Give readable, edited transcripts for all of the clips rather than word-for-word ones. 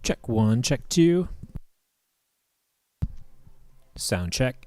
Check 1, check 2. Sound check.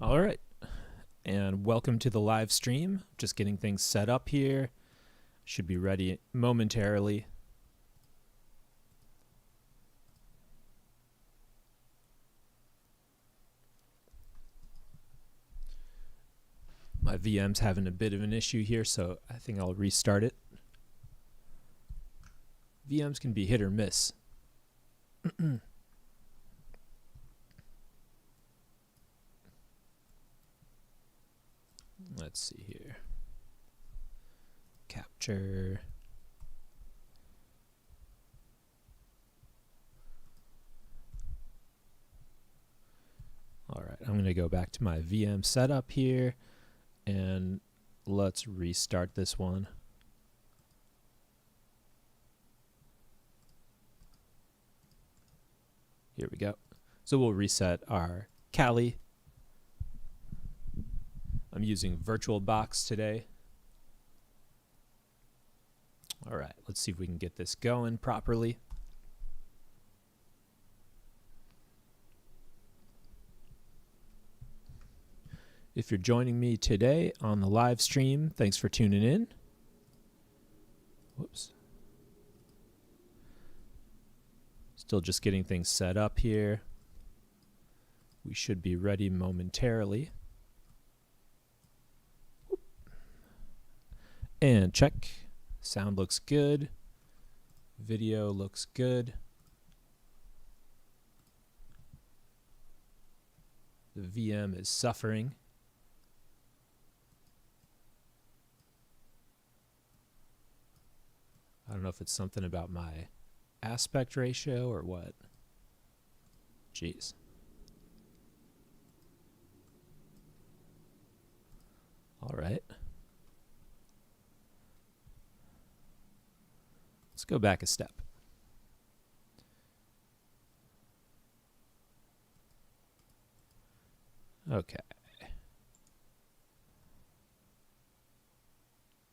All right, and welcome to the live stream. Just getting things set up here. Should be ready momentarily. My VM's having a bit of an issue here, so I think I'll restart it. VMs can be hit or miss. Let's see here. Capture. All right, I'm going to go back to my VM setup here, and let's restart this one. Here we go. So we'll reset our Kali. I'm using VirtualBox today. All right, let's see if we can get this going properly. If you're joining me today on the live stream, thanks for tuning in. Whoops. Still just getting things set up here. We should be ready momentarily. And check. Sound looks good. Video looks good. The VM is suffering. I don't know if it's something about my aspect ratio or what. Jeez. All right. Let's go back a step. Okay.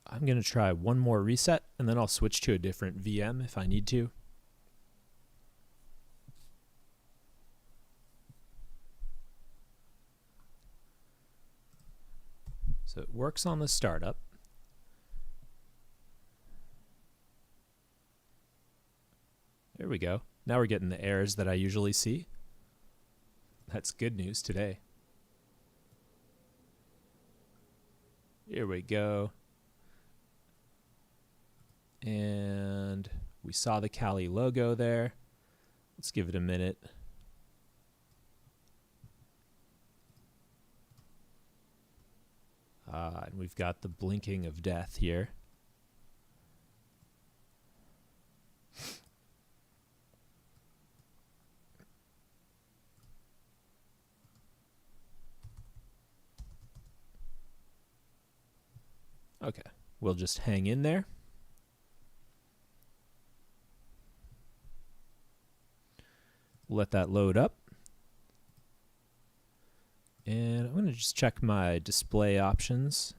I'm going to try one more reset, and then I'll switch to a different VM if I need to. So it works on the startup. There we go. Now we're getting the errors that I usually see. That's good news today. Here we go. And we saw the Kali logo there. Let's give it a minute. And we've got the blinking of death here. Okay, we'll just hang in there. Let that load up. And I'm going to just check my display options.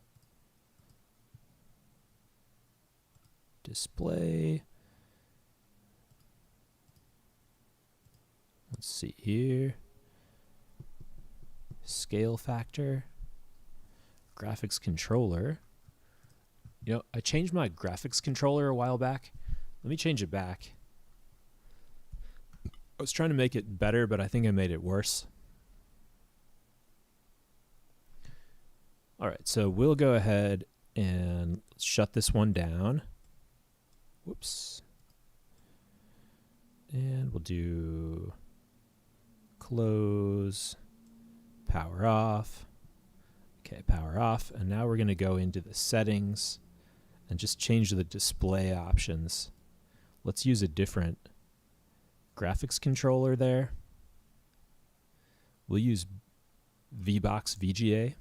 Display. Let's see here. Scale factor. Graphics controller. You know, I changed my graphics controller a while back. Let me change it back. I was trying to make it better, but I think I made it worse. All right, so we'll go ahead and shut this one down. Whoops. And we'll do close, power off. Okay, power off. And now we're going to go into the settings and just change the display options. Let's use a different graphics controller there. We'll use VBox VGA.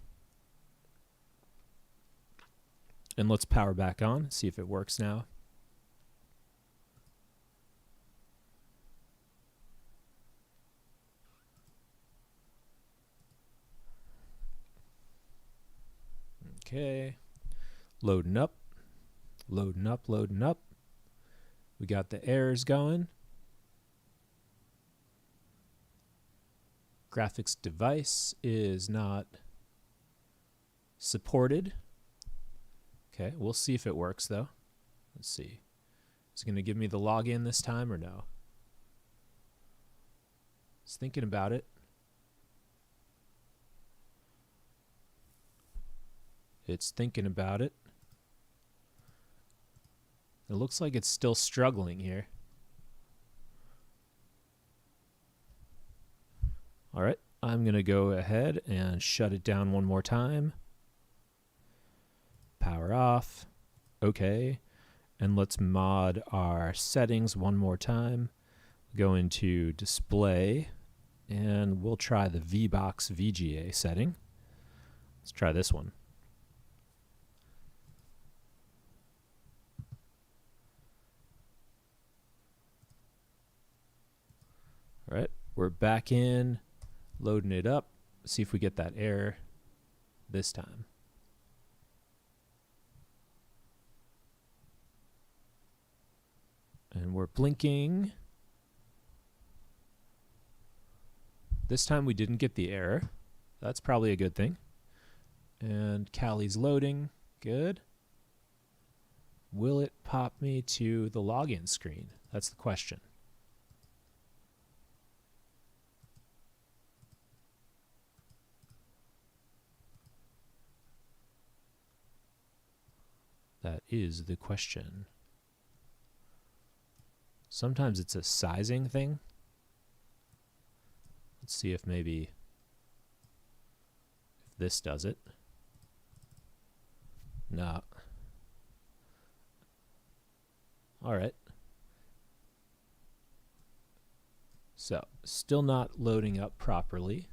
And let's power back on, see if it works now. Okay, loading up, loading up, loading up. We got the errors going. Graphics device is not supported. Okay, we'll see if it works though. Let's see. Is it going to give me the login this time or no? It's thinking about it. It's thinking about it. It looks like it's still struggling here. All right, I'm going to go ahead and shut it down one more time. Power off. Okay. And let's mod our settings one more time. Go into display and we'll try the VBox VGA setting. Let's try this one. All right, we're back in, loading it up. See if we get that error this time. And we're blinking. This time we didn't get the error. That's probably a good thing. And Cali's loading. Good. Will it pop me to the login screen? That's the question. That is the question. Sometimes it's a sizing thing. Let's see if maybe if this does it. No. All right. So, still not loading up properly.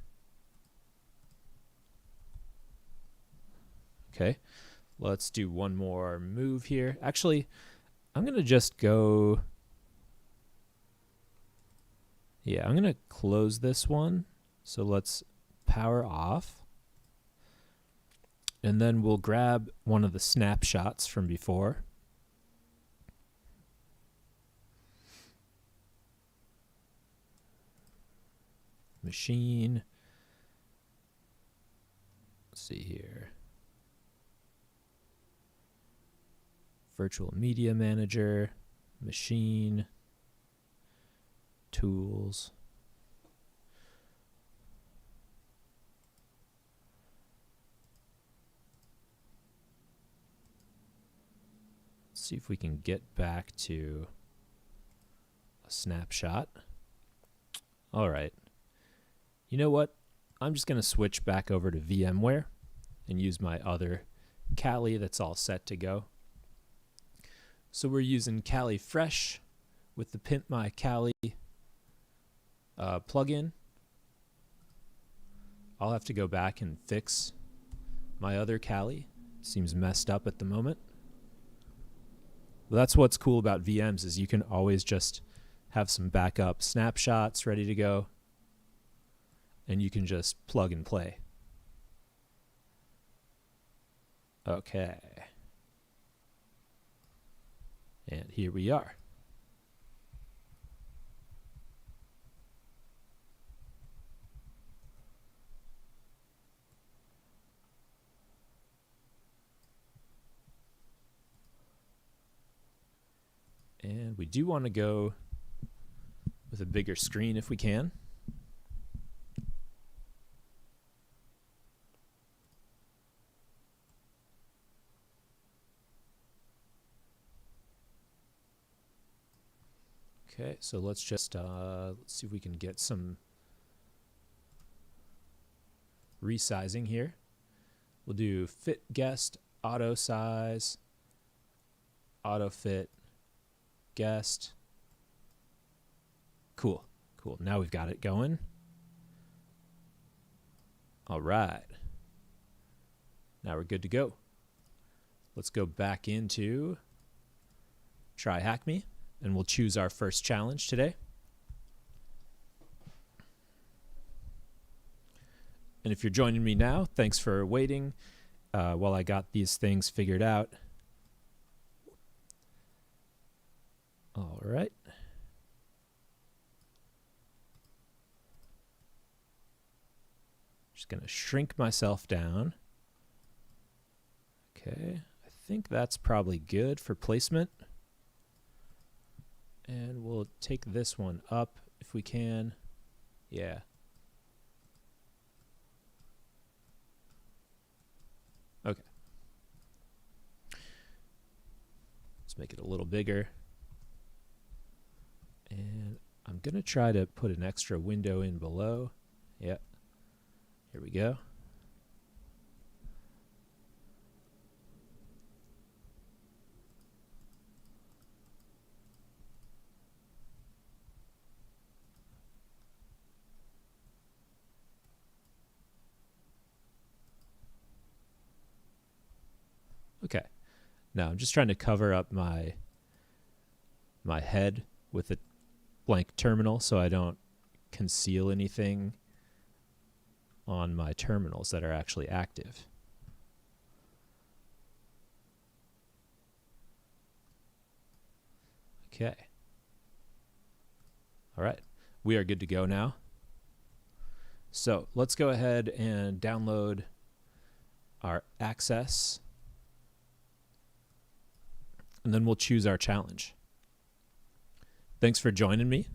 Okay. Let's do one more move here. Actually, I'm going to just go... Yeah, I'm going to close this one. So let's power off. And then we'll grab one of the snapshots from before. Machine. Let's see here. Virtual Media Manager, Machine, Tools. Let's see if we can get back to a snapshot. All right. You know what? I'm just going to switch back over to VMware and use my other Kali that's all set to go. So we're using Kali Fresh with the Pimp My Kali plugin. I'll have to go back and fix my other Kali. It seems messed up at the moment. Well, that's what's cool about VMs is you can always just have some backup snapshots ready to go, and you can just plug and play. Okay. And here we are. And we do want to go with a bigger screen if we can. Okay, so let's just let's see if we can get some resizing here. We'll do fit guest, auto size, auto fit, guest. Cool, cool. Now we've got it going. All right. Now we're good to go. Let's go back into TryHackMe. And we'll choose our first challenge today. And if you're joining me now, thanks for waiting while I got these things figured out. All right. Just going to shrink myself down. Okay, I think that's probably good for placement. And we'll take this one up if we can. Yeah. Okay. Let's make it a little bigger. And I'm going to try to put an extra window in below. Yep. Here we go. Okay. Now I'm just trying to cover up my head with a blank terminal so I don't conceal anything on my terminals that are actually active. Okay. All right. We are good to go now. So let's go ahead and download our access. And then we'll choose our challenge. Thanks for joining me,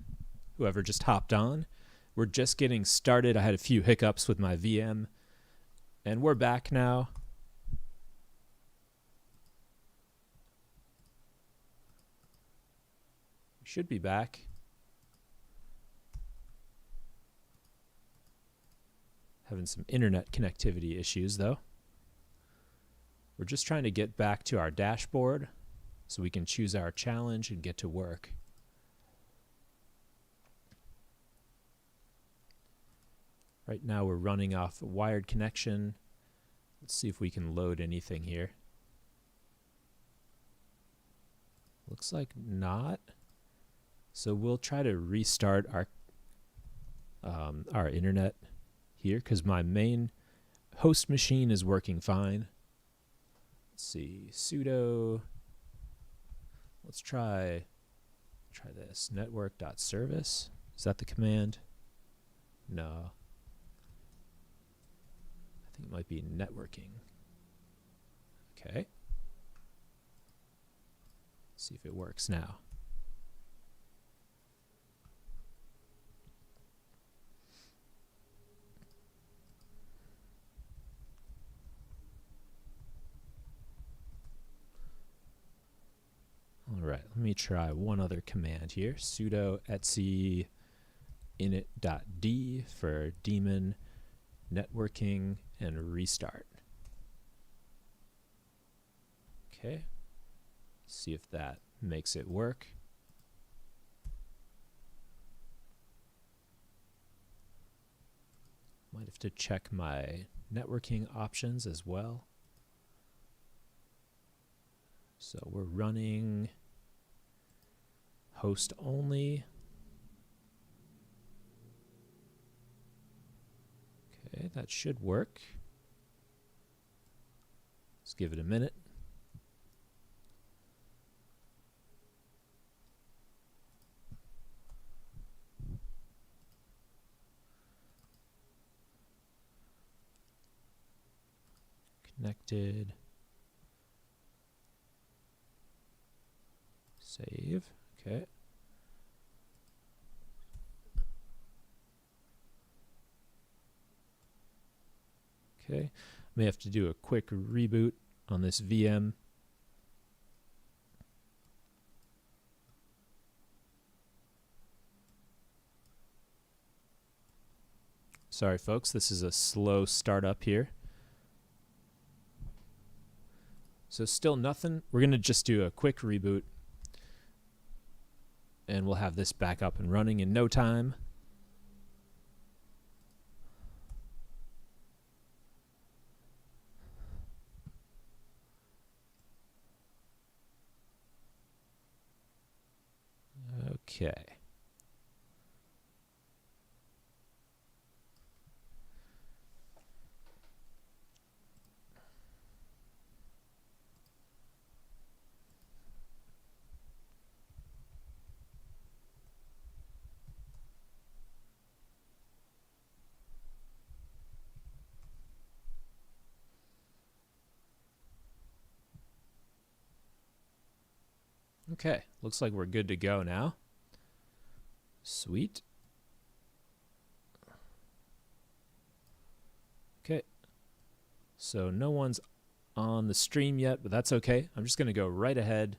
whoever just hopped on. We're just getting started. I had a few hiccups with my VM, and we're back now. We should be back. Having some internet connectivity issues, though. We're just trying to get back to our dashboard so we can choose our challenge and get to work. Right now we're running off a wired connection. Let's see if we can load anything here. Looks like not. So we'll try to restart our internet here because my main host machine is working fine. Let's see, sudo. Let's try this, network.service. Is that the command? No. I think it might be networking. Okay. Let's see if it works now. All right, let me try one other command here. Sudo etc init.d for daemon, networking, and restart. Okay, see if that makes it work. Might have to check my networking options as well. So we're running host only. Okay, that should work. Let's give it a minute. Connected. Save. Okay. Okay. May have to do a quick reboot on this VM. Sorry, folks. This is a slow startup here. So still nothing. We're going to just do a quick reboot. And we'll have this back up and running in no time. Okay. Okay, looks like we're good to go now. Sweet. Okay, so no one's on the stream yet, but that's okay. I'm just going to go right ahead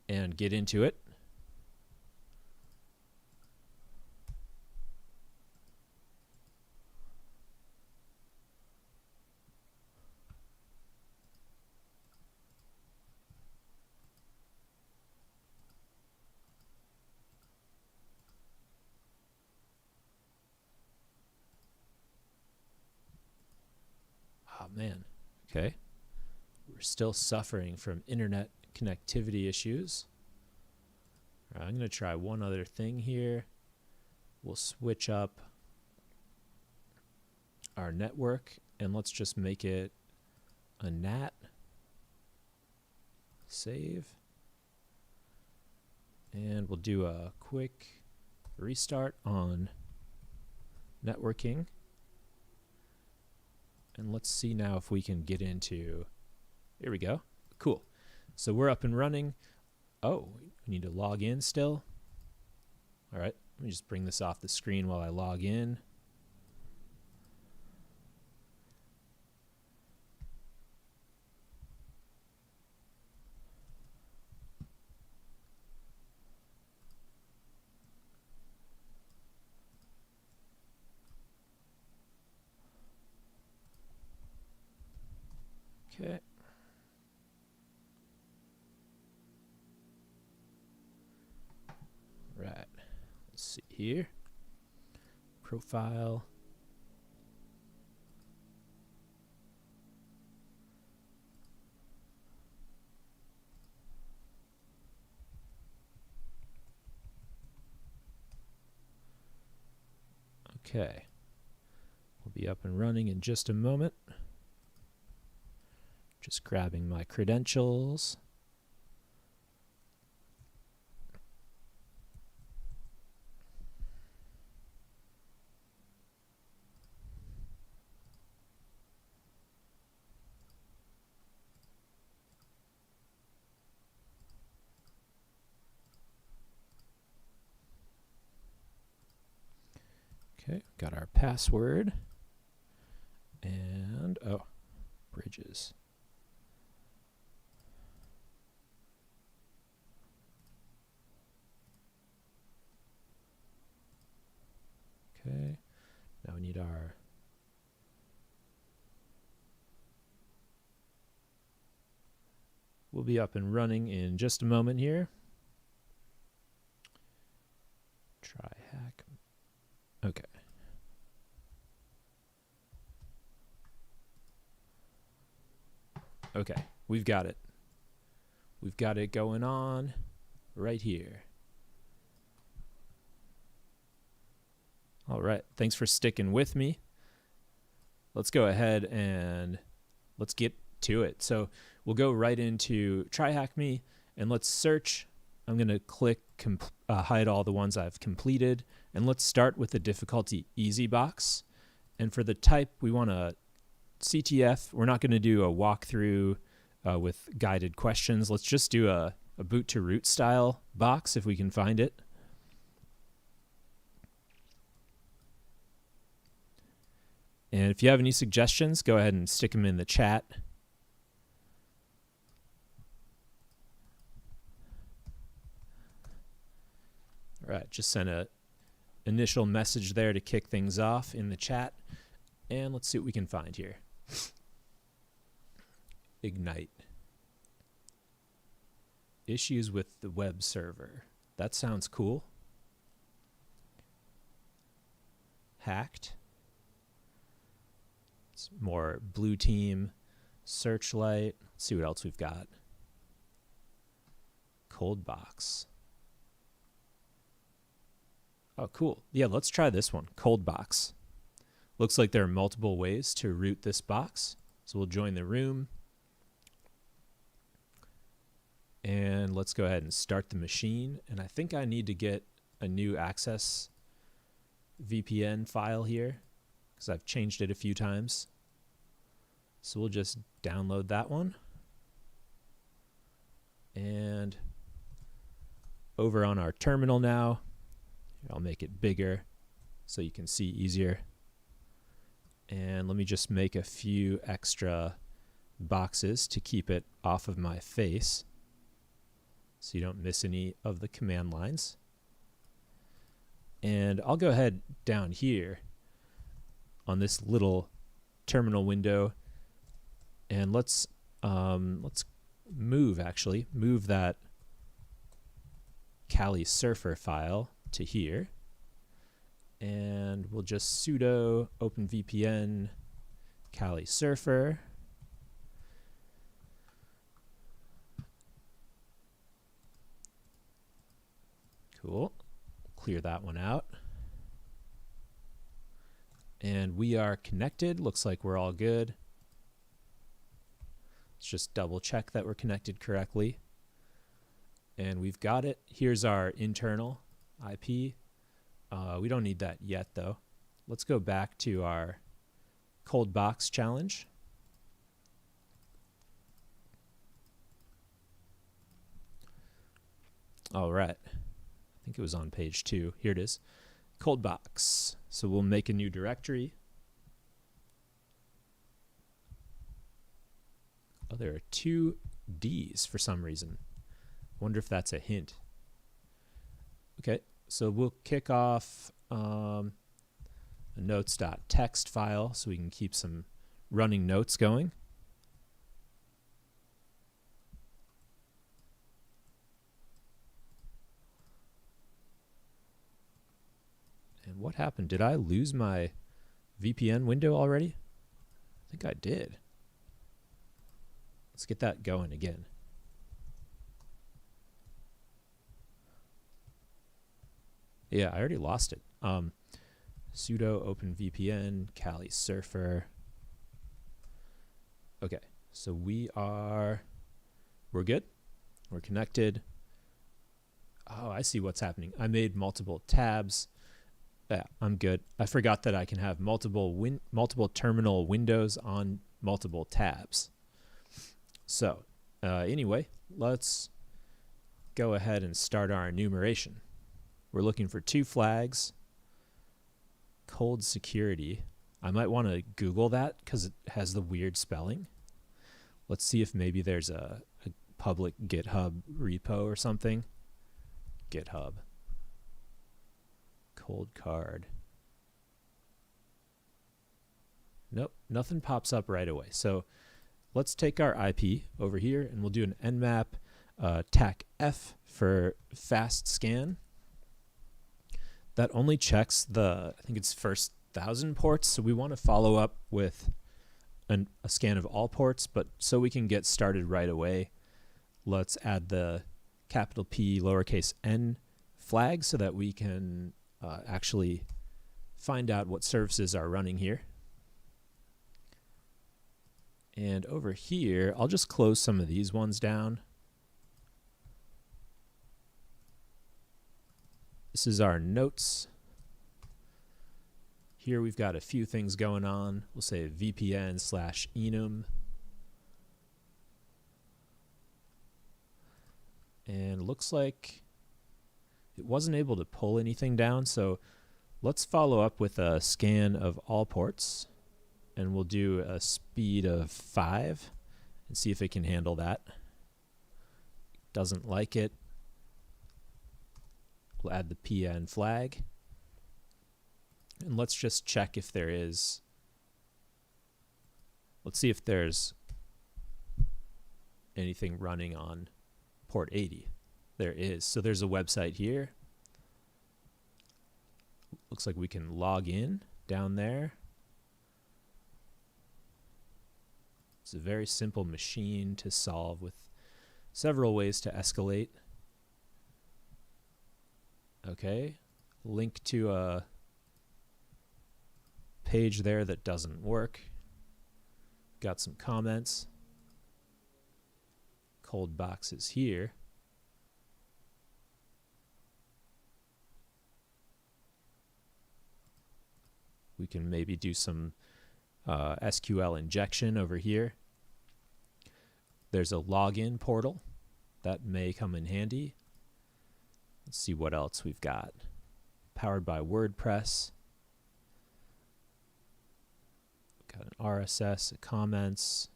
and get into it. Oh man, okay. We're still suffering from internet connectivity issues. All right, I'm going to try one other thing here. We'll switch up our network and let's just make it a NAT. Save. And we'll do a quick restart on networking. And let's see now if we can get into, here we go. Cool. So we're up and running. Oh, we need to log in still. All right, let me just bring this off the screen while I log in. Okay. Right. Let's see here. Profile. Okay. We'll be up and running in just a moment. Just grabbing my credentials. Okay, got our password. And, oh, bridges. Okay, now we need our we'll be up and running in just a moment here. TryHackMe. Okay. Okay, we've got it. We've got it going on right here. All right, thanks for sticking with me. Let's go ahead and let's get to it. So we'll go right into TryHackMe and let's search. I'm going to click hide all the ones I've completed, and let's start with the difficulty easy box. And for the type, we want a CTF. We're not going to do a walkthrough with guided questions. Let's just do a boot to root style box if we can find it. And if you have any suggestions, go ahead and stick them in the chat. All right, just sent an initial message there to kick things off in the chat. And let's see what we can find here. Ignite. Issues with the web server. That sounds cool. Hacked. It's more blue team, searchlight. Let's see what else we've got. Colddbox. Oh, cool. Yeah, let's try this one. Colddbox. Looks like there are multiple ways to root this box. So we'll join the room. And let's go ahead and start the machine. And I think I need to get a new access VPN file here because I've changed it a few times. So we'll just download that one. And over on our terminal now. I'll make it bigger so you can see easier. And let me just make a few extra boxes to keep it off of my face so you don't miss any of the command lines. And I'll go ahead down here on this little terminal window, and let's move that Kali Surfer file to here, and we'll just sudo openvpn Kali Surfer. Cool. Clear that one out. And we are connected. Looks like we're all good. Let's just double check that we're connected correctly. And we've got it. Here's our internal IP. We don't need that yet though. Let's go back to our Colddbox challenge. All right. I think it was on page 2. Here it is. Colddbox. So we'll make a new directory. Oh, there are 2 D's for some reason. Wonder if that's a hint. Okay, so we'll kick off a notes.txt file so we can keep some running notes going. And what happened? Did I lose my VPN window already? I think I did. Let's get that going again. Yeah, I already lost it. Sudo openvpn Kali Surfer. Okay, so we're good. We're connected. Oh, I see what's happening. I made multiple tabs. Yeah, I'm good. I forgot that I can have multiple terminal windows on multiple tabs. So anyway, let's go ahead and start our enumeration. We're looking for 2 flags. Cold security. I might want to Google that because it has the weird spelling. Let's see if maybe there's a public GitHub repo or something. GitHub. Cold card. Nope, nothing pops up right away. So let's take our IP over here and we'll do an nmap TAC-F for fast scan. That only checks I think it's first 1,000 ports, so we want to follow up with a scan of all ports, but so we can get started right away, let's add the capital P lowercase n flag so that we can actually find out what services are running here. And over here, I'll just close some of these ones down. This is our notes. Here we've got a few things going on. We'll say VPN/enum. And it looks like it wasn't able to pull anything down, so let's follow up with a scan of all ports. And we'll do a speed of 5 and see if it can handle that. Doesn't like it. We'll add the PN flag. And let's just check if there is. Let's see if there's anything running on port 80. There is. So there's a website here. Looks like we can log in down there. It's a very simple machine to solve with several ways to escalate. Okay, link to a page there that doesn't work. Got some comments. Colddbox is here. We can maybe do some SQL injection over here. There's a login portal that may come in handy. Let's see what else we've got. Powered by WordPress. Got an RSS, comments.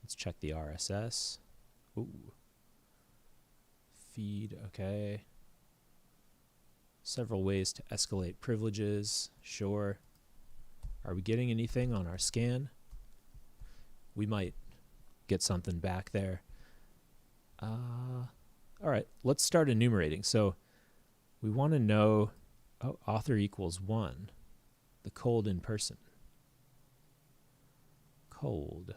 Let's check the RSS. Ooh. Feed, okay. Several ways to escalate privileges, sure. Are we getting anything on our scan? We might get something back there. All right, let's start enumerating. So we want to know, oh, author equals 1, the cold in person. Cold.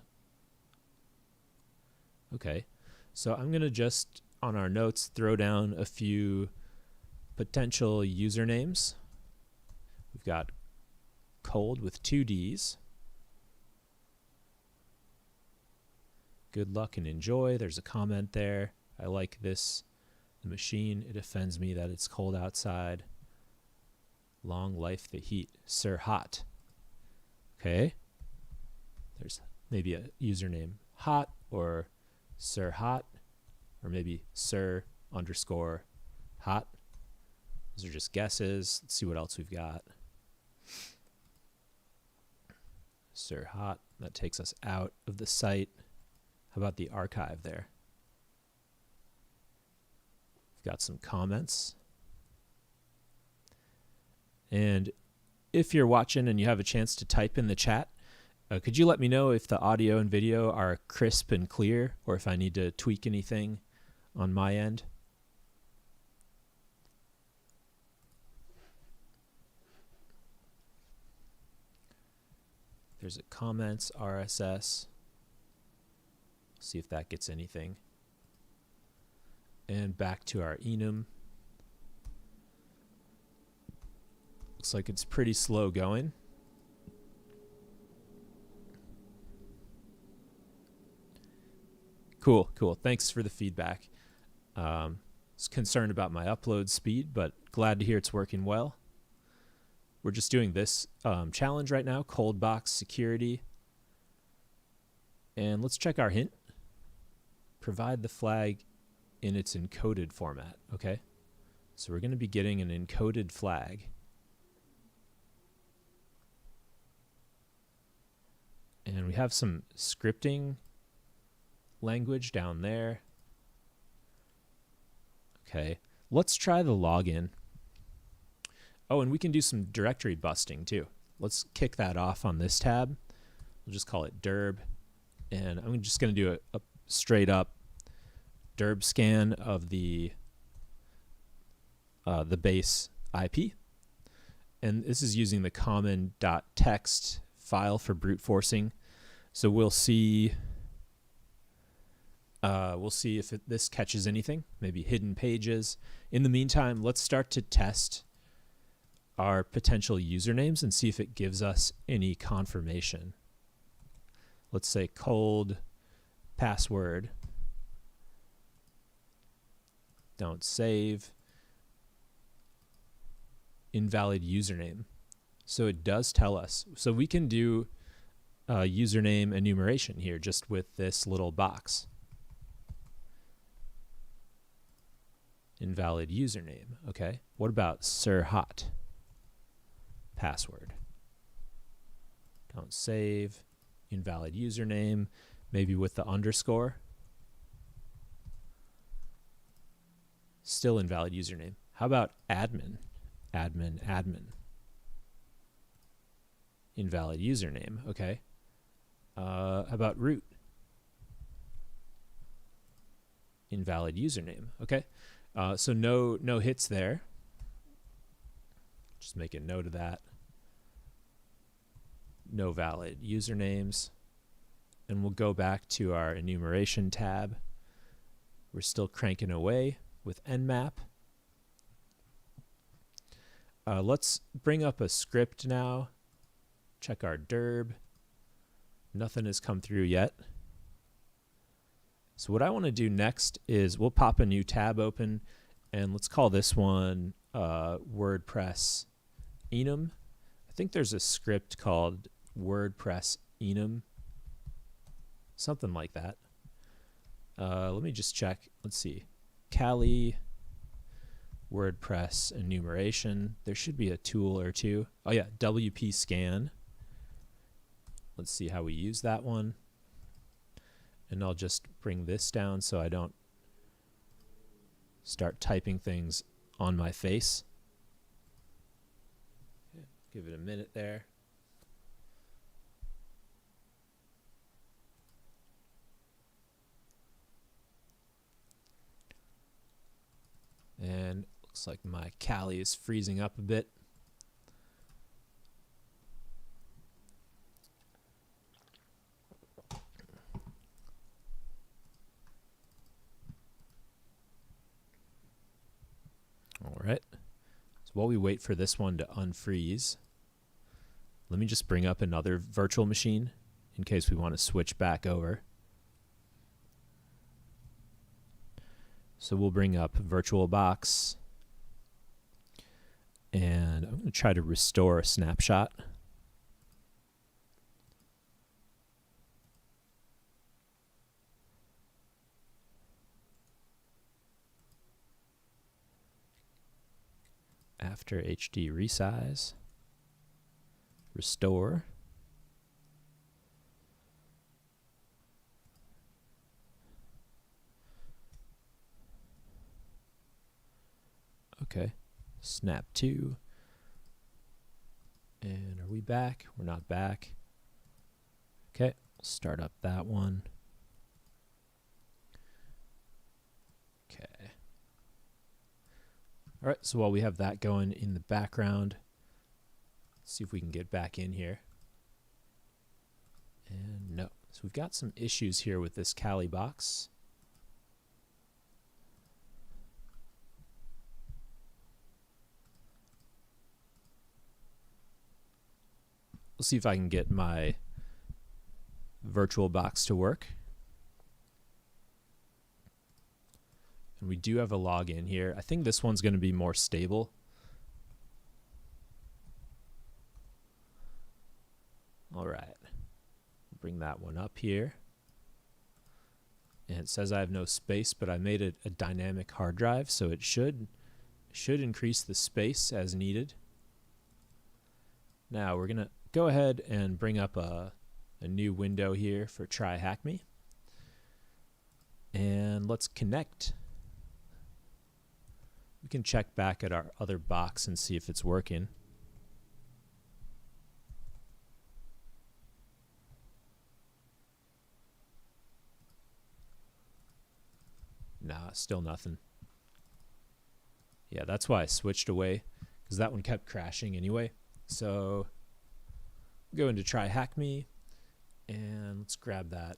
Okay, so I'm going to just, on our notes, throw down a few potential usernames. We've got cold with 2 Ds. Good luck and enjoy. There's a comment there. I like this. The machine, it offends me that it's cold outside. Long life the heat. Sir Hot. Okay. There's maybe a username hot or Sir Hot, or maybe Sir _ Hot. Those are just guesses. Let's see what else we've got. Sir Hot. That takes us out of the site. How about the archive there? We've got some comments. And if you're watching and you have a chance to type in the chat, could you let me know if the audio and video are crisp and clear, or if I need to tweak anything on my end? There's a comments, RSS. See if that gets anything. And back to our enum. Looks like it's pretty slow going. Cool, cool. Thanks for the feedback. I was concerned about my upload speed, but glad to hear it's working well. We're just doing this challenge right now, Colddbox security. And let's check our hint. Provide the flag in its encoded format, okay? So we're going to be getting an encoded flag. And we have some scripting language down there. Okay, let's try the login. Oh, and we can do some directory busting too. Let's kick that off on this tab. We'll just call it derb. And I'm just going to do a straight up derb scan of the base IP. And this is using the common.txt file for brute forcing. So we'll see if this catches anything, maybe hidden pages. In the meantime, let's start to test our potential usernames and see if it gives us any confirmation. Let's say cold password. Don't save. Invalid username. So it does tell us. So we can do username enumeration here just with this little box. Invalid username. Okay. What about Sir Hot? Password. Don't save. Invalid username. Maybe with the underscore. Still invalid username. How about admin? Admin. Invalid username. Okay. How about root? Invalid username. Okay. So no hits there. Just make a note of that. No valid usernames. And we'll go back to our enumeration tab. We're still cranking away with nmap. Let's bring up a script now. Check our derb. Nothing has come through yet. So what I want to do next is we'll pop a new tab open, and let's call this one WordPress enum. I think there's a script called WordPress enum, something like that. Let me just check. Let's see. Kali WordPress enumeration. There should be a tool or two. Oh yeah, WP scan. Let's see how we use that one. And I'll just bring this down so I don't start typing things on my face. Give it a minute there. And looks like my Kali is freezing up a bit. All right. So while we wait for this one to unfreeze, let me just bring up another virtual machine in case we want to switch back over. So we'll bring up VirtualBox, and I'm going to try to restore a snapshot. After HD resize, restore. Okay, snap to. And are we back? We're not back. Okay, start up that one. Okay. All right, so while we have that going in the background, let's see if we can get back in here. And no. So we've got some issues here with this Kali box. We'll see if I can get my VirtualBox to work. And we do have a login here. I think this one's going to be more stable. All right. Bring that one up here. And it says I have no space, but I made it a dynamic hard drive, so it should increase the space as needed. Now we're going to go ahead and bring up a new window here for TryHackMe. And let's connect. We can check back at our other box and see if it's working. Nah, still nothing. Yeah, that's why I switched away, because that one kept crashing anyway. So go into TryHackMe, and let's grab that.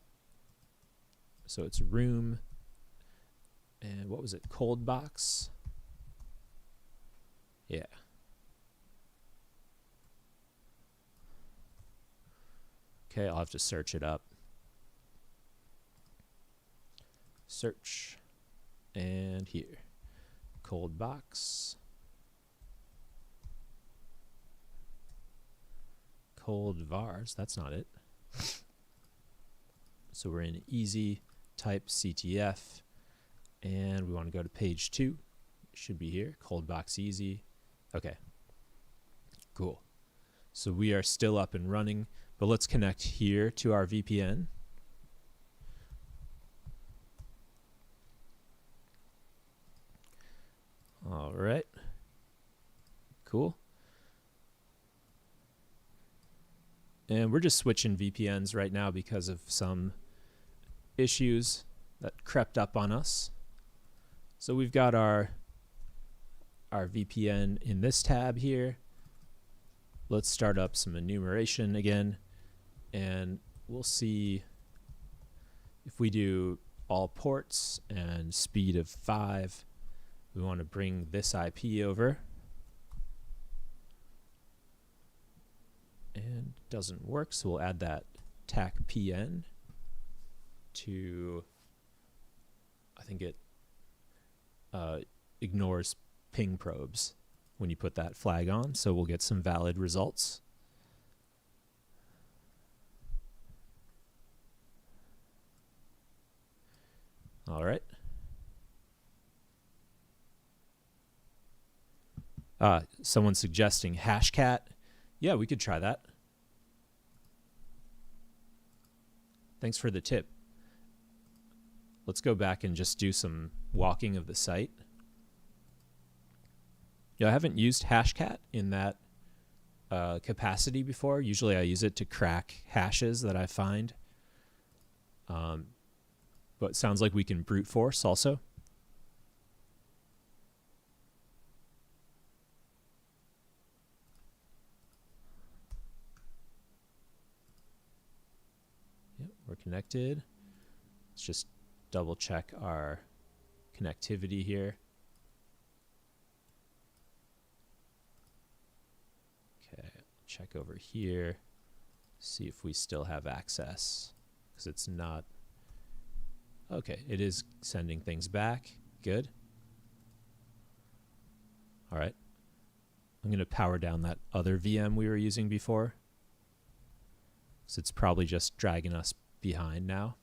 So it's room, and what was it? Colddbox. Yeah. Okay, I'll have to search it up. Search, and here, Colldbox. Cold vars, that's not it. So we're in easy, type CTF, and we want to go to page 2. It should be here, Colldbox easy. Okay, cool. So we are still up and running, but let's connect here to our VPN. All right, cool. And we're just switching VPNs right now because of some issues that crept up on us. So we've got our VPN in this tab here. Let's start up some enumeration again, and we'll see if we do all ports and speed of 5. We want to bring this IP over. And doesn't work, so we'll add that TACPN to, I think it ignores ping probes when you put that flag on, so we'll get some valid results. All right. Someone's suggesting Hashcat. Yeah, we could try that. Thanks for the tip. Let's go back and just do some walking of the site. Yeah, I haven't used Hashcat in that capacity before. Usually I use it to crack hashes that I find. But it sounds like we can brute force also. Yep, we're connected. Let's just double check our connectivity here. Okay, check over here, see if we still have access, because it's not. Okay, it is sending things back. Good. All right. I'm going to power down that other VM we were using before, so it's probably just dragging us behind now.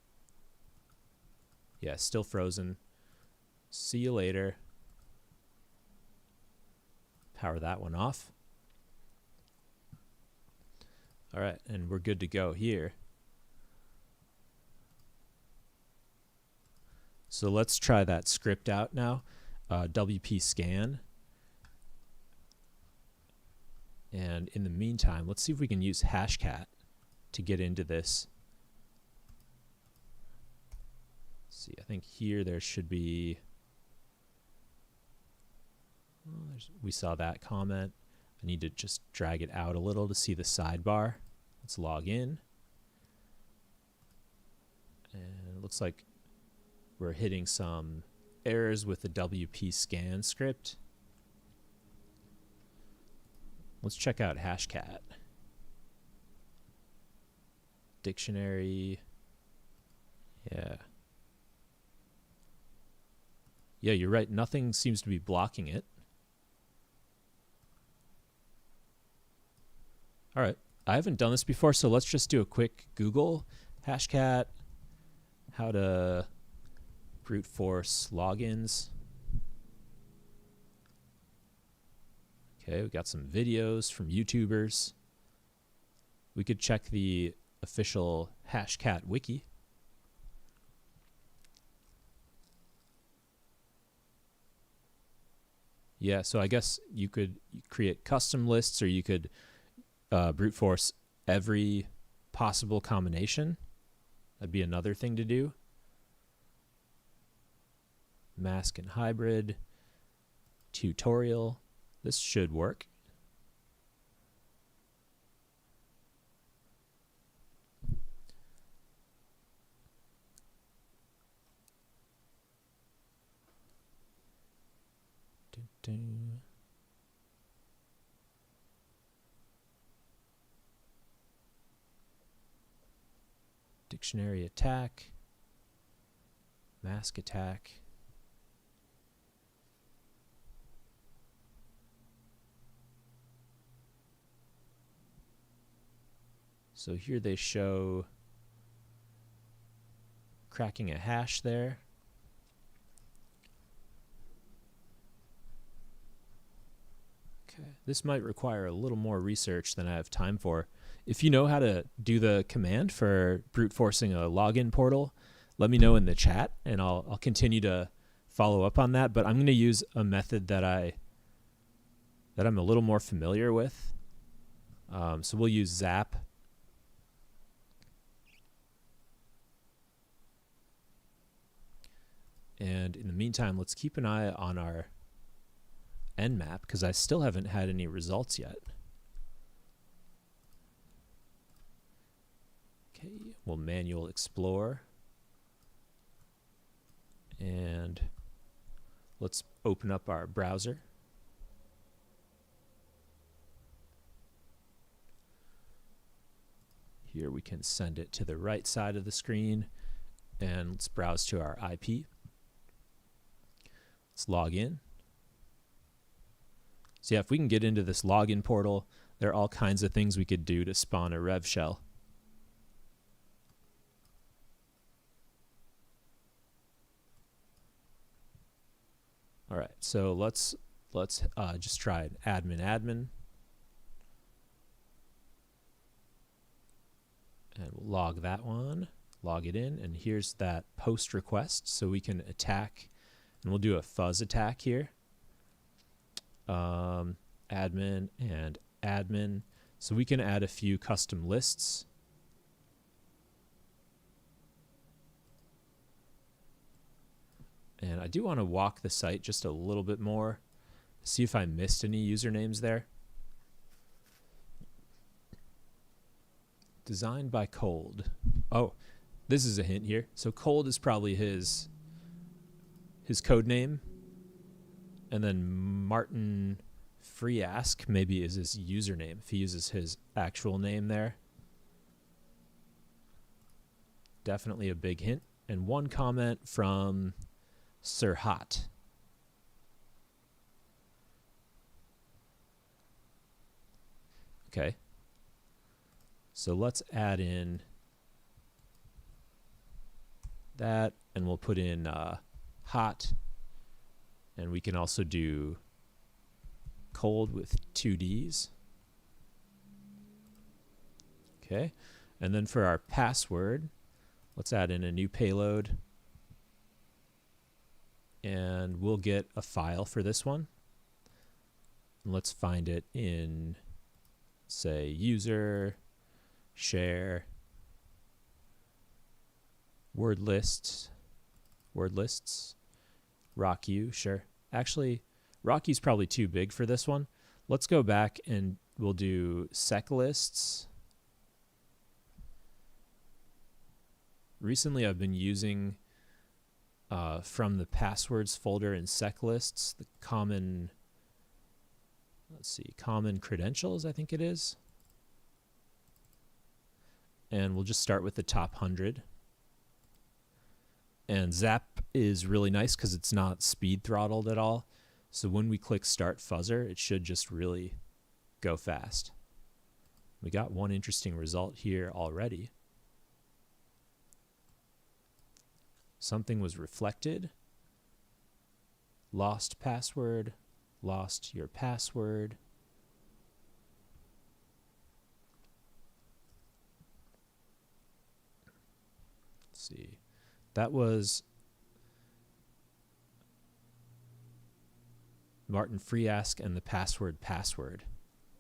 Yeah, still frozen. See you later. Power that one off. All right, and we're good to go here. So let's try that script out now. WP scan. And in the meantime, let's see if we can use Hashcat to get into this. Let's see, I think here there should be. Oh, we saw that comment. I need to just drag it out a little to see the sidebar. Let's log in. And it looks like we're hitting some errors with the WP scan script. Let's check out Hashcat. Dictionary. Yeah. Yeah, you're right. Nothing seems to be blocking it. All right. I haven't done this before, so let's just do a quick Google. Hashcat, how to brute force logins. Okay, we got some videos from YouTubers. We could check the official Hashcat wiki. Yeah, so I guess you could create custom lists, or you could brute force every possible combination. That'd be another thing to do. Mask and hybrid tutorial. This should work. Dictionary attack, mask attack. So here they show cracking a hash there. Okay, this might require a little more research than I have time for. If you know how to do the command for brute forcing a login portal, let me know in the chat, and I'll continue to follow up on that. But I'm going to use a method that I'm a little more familiar with. So we'll use zap. And in the meantime, let's keep an eye on our nmap, because I still haven't had any results yet. Okay, we'll manual explore. And let's open up our browser. Here we can send it to the right side of the screen, and let's browse to our IP. Let's log in. So yeah, if we can get into this login portal, there are all kinds of things we could do to spawn a rev shell. All right, so let's let's just try admin, and we'll log that one, log it in, and here's that post request, so we can attack, and we'll do a fuzz attack here. Admin and admin, so we can add a few custom lists. And I do want to walk the site just a little bit more, see if I missed any usernames there. Designed by Cold. Oh, this is a hint here. So Cold is probably his code name. And then Martin Freeask maybe is his username if he uses his actual name there. Definitely a big hint. And one comment from Sir Hot. Okay. So let's add in that, and we'll put in hot, and we can also do cold with 2 Ds. Okay, and then for our password, let's add in a new payload, and we'll get a file for this one. And let's find it in, say, user, share, word lists, rocku, sure. Actually, rocku's probably too big for this one. Let's go back and we'll do sec lists. Recently I've been using from the passwords folder in sec lists, the common, let's see, common credentials, I think it is. And we'll just start with the top 100. And Zap is really nice because it's not speed throttled at all. So when we click Start Fuzzer, it should just really go fast. We got one interesting result here already. Something was reflected. Lost password, lost your password. Let's see. That was Martin Freeask and the password.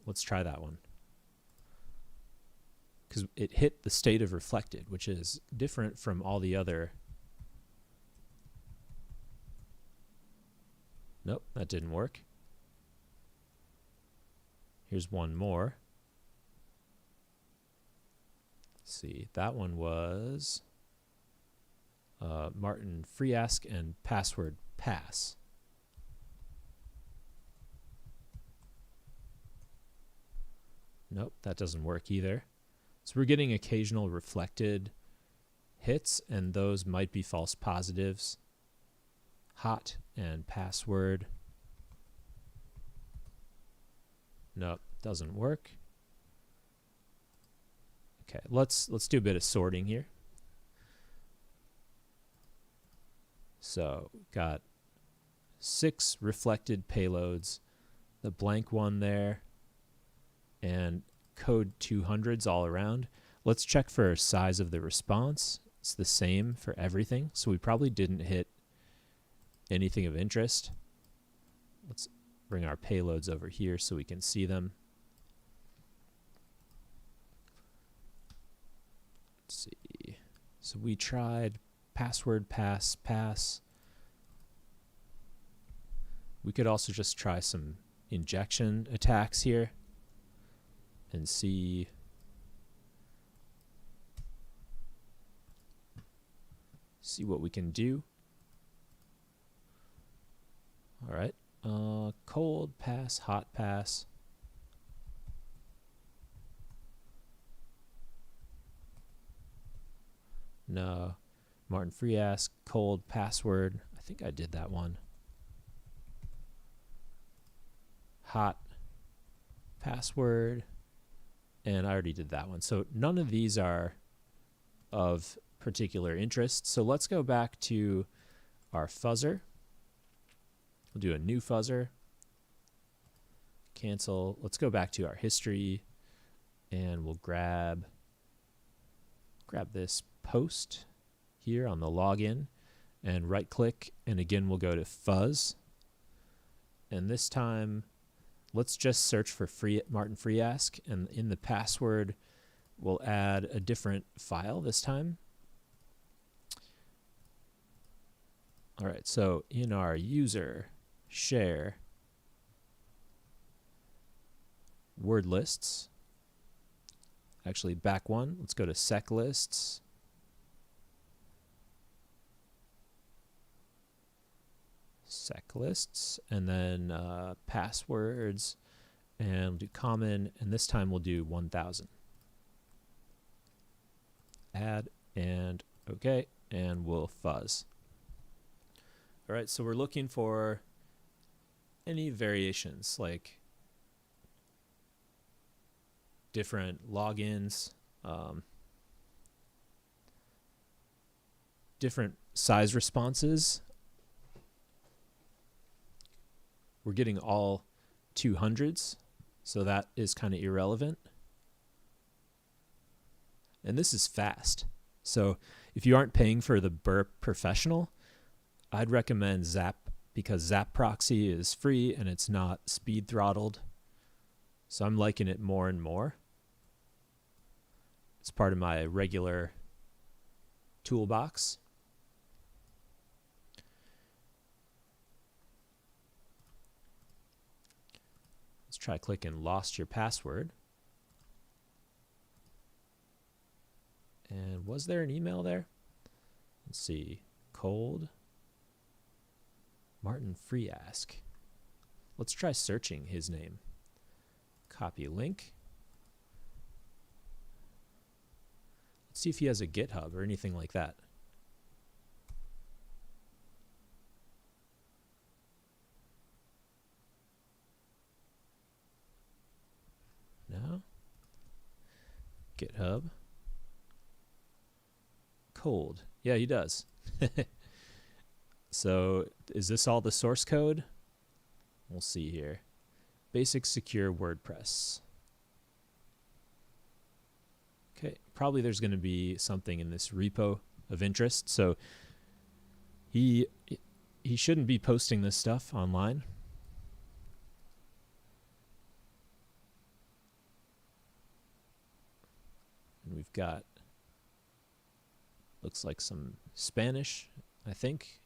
Let's try that one. Because it hit the state of reflected, which is different from all the other. Nope, that didn't work. Here's one more. Let's see, that one was Martin Freeask and password pass. Nope, that doesn't work either. So we're getting occasional reflected hits, and those might be false positives. Hot and password. Nope, doesn't work. Okay, let's do a bit of sorting here. So got 6 reflected payloads, the blank one there, and code 200s all around. Let's check for size of the response. It's the same for everything, so we probably didn't hit anything of interest. Let's bring our payloads over here so we can see them. Let's see. So we tried password pass. We could also just try some injection attacks here and see what we can do. All right, cold pass, hot pass. No, Martin Freeask, cold password. I think I did that one. Hot password, and I already did that one. So none of these are of particular interest. So let's go back to our fuzzer. We'll do a new fuzzer. cancel. Let's go back to our history, and we'll grab this post here on the login, and right click, and again we'll go to fuzz, and this time let's just search for Martin Freeask, and in the password we'll add a different file this time. All right, so in our user share word lists, actually back one, let's go to sec lists. Sec lists, and then passwords, and we'll do common, and this time we'll do 1000. Add, and okay, and we'll fuzz. All right, so we're looking for any variations, like different logins, different size responses. We're getting all 200s, so that is kind of irrelevant. And this is fast. So if you aren't paying for the Burp Professional, I'd recommend Zap, because Zap Proxy is free and it's not speed throttled. So I'm liking it more and more. It's part of my regular toolbox. Let's try clicking lost your password. And was there an email there? Let's see. Cold Martin Freeask. Let's try searching his name. Copy link. Let's see if he has a GitHub or anything like that. No. GitHub. Cold. Yeah, he does. So is this all the source code? We'll see here. Basic secure WordPress. Okay, probably there's going to be something in this repo of interest. So he shouldn't be posting this stuff online. And we've got, looks like some Spanish, I think,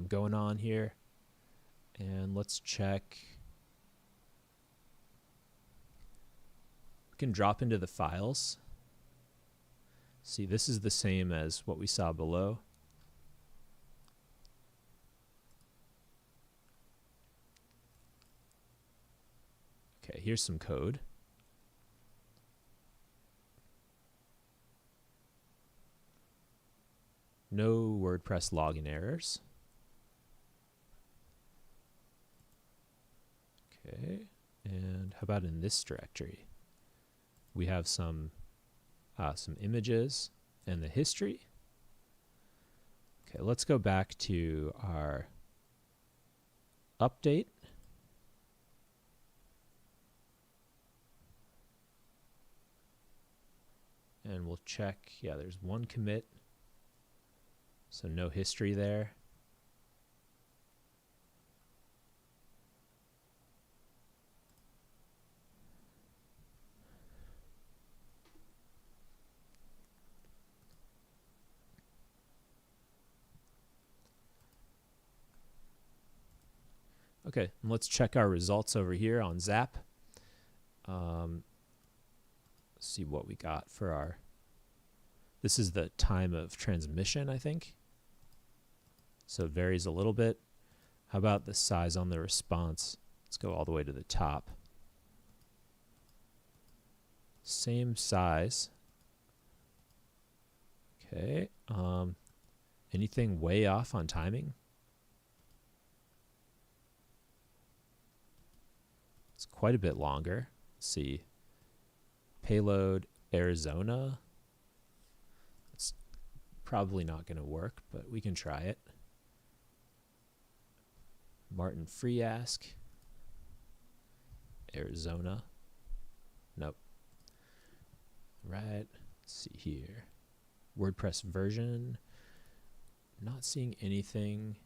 going on here. And let's check. We can drop into the files. See, this is the same as what we saw below. Okay, here's some code. No WordPress login errors. Okay, and how about in this directory? We have some images and the history. Okay, let's go back to our update. And we'll check, yeah, there's one commit. So no history there. Okay, and let's check our results over here on Zap. See what we got for our, this is the time of transmission, I think. So it varies a little bit. How about the size on the response? Let's go all the way to the top. Same size. Okay. Anything way off on timing? It's quite a bit longer. Let's see. Payload Arizona. It's probably not going to work, but we can try it. Martin Freeask. Arizona. Nope. Right. Let's see here. WordPress version. Not seeing anything.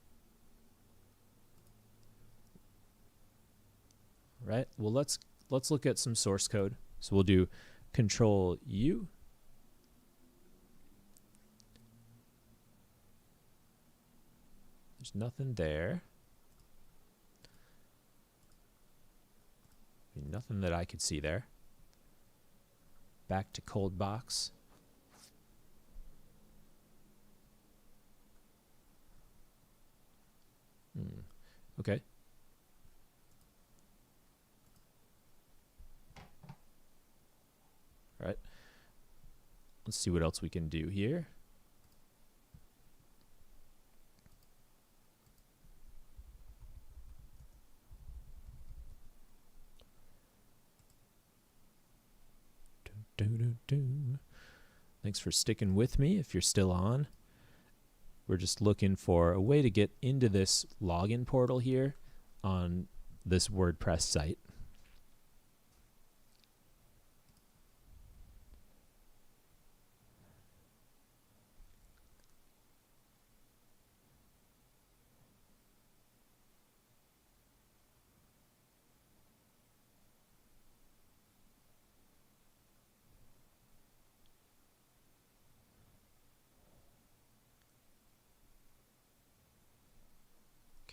Right. Well, let's look at some source code. So we'll do Control U. There's nothing there. Nothing that I could see there. Back to Colddbox. Okay. All right. Let's see what else we can do here. Thanks for sticking with me if you're still on. We're just looking for a way to get into this login portal here on this WordPress site.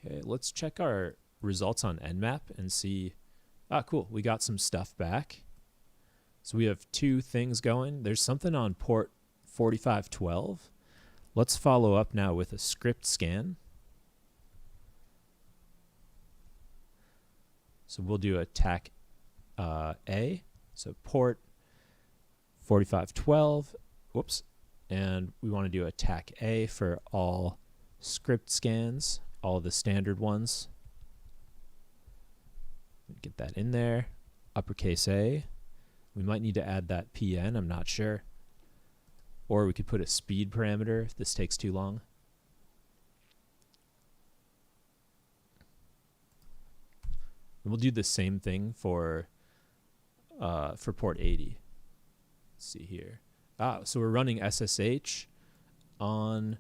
Okay, let's check our results on Nmap and see. Ah, cool. We got some stuff back. So we have two things going. There's something on port 4512. Let's follow up now with a script scan. So we'll do attack A. So port 4512. Whoops. And we want to do attack A for all script scans. All the standard ones. Get that in there. Uppercase A. We might need to add that PN, I'm not sure. Or we could put a speed parameter if this takes too long. And we'll do the same thing for port 80. Let's see here. So we're running SSH on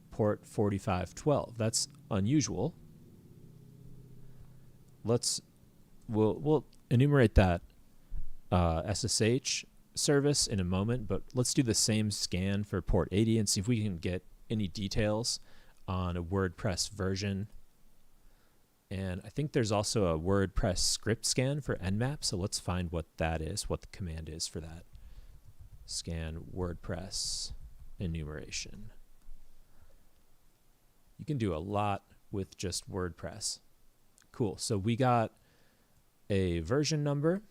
port 4512. That's unusual. We'll enumerate that SSH service in a moment, but let's do the same scan for port 80 and see if we can get any details on a WordPress version. And I think there's also a WordPress script scan for Nmap, so let's find what that is, what the command is for that. Scan WordPress enumeration. You can do a lot with just WordPress. Cool. So we got a version number,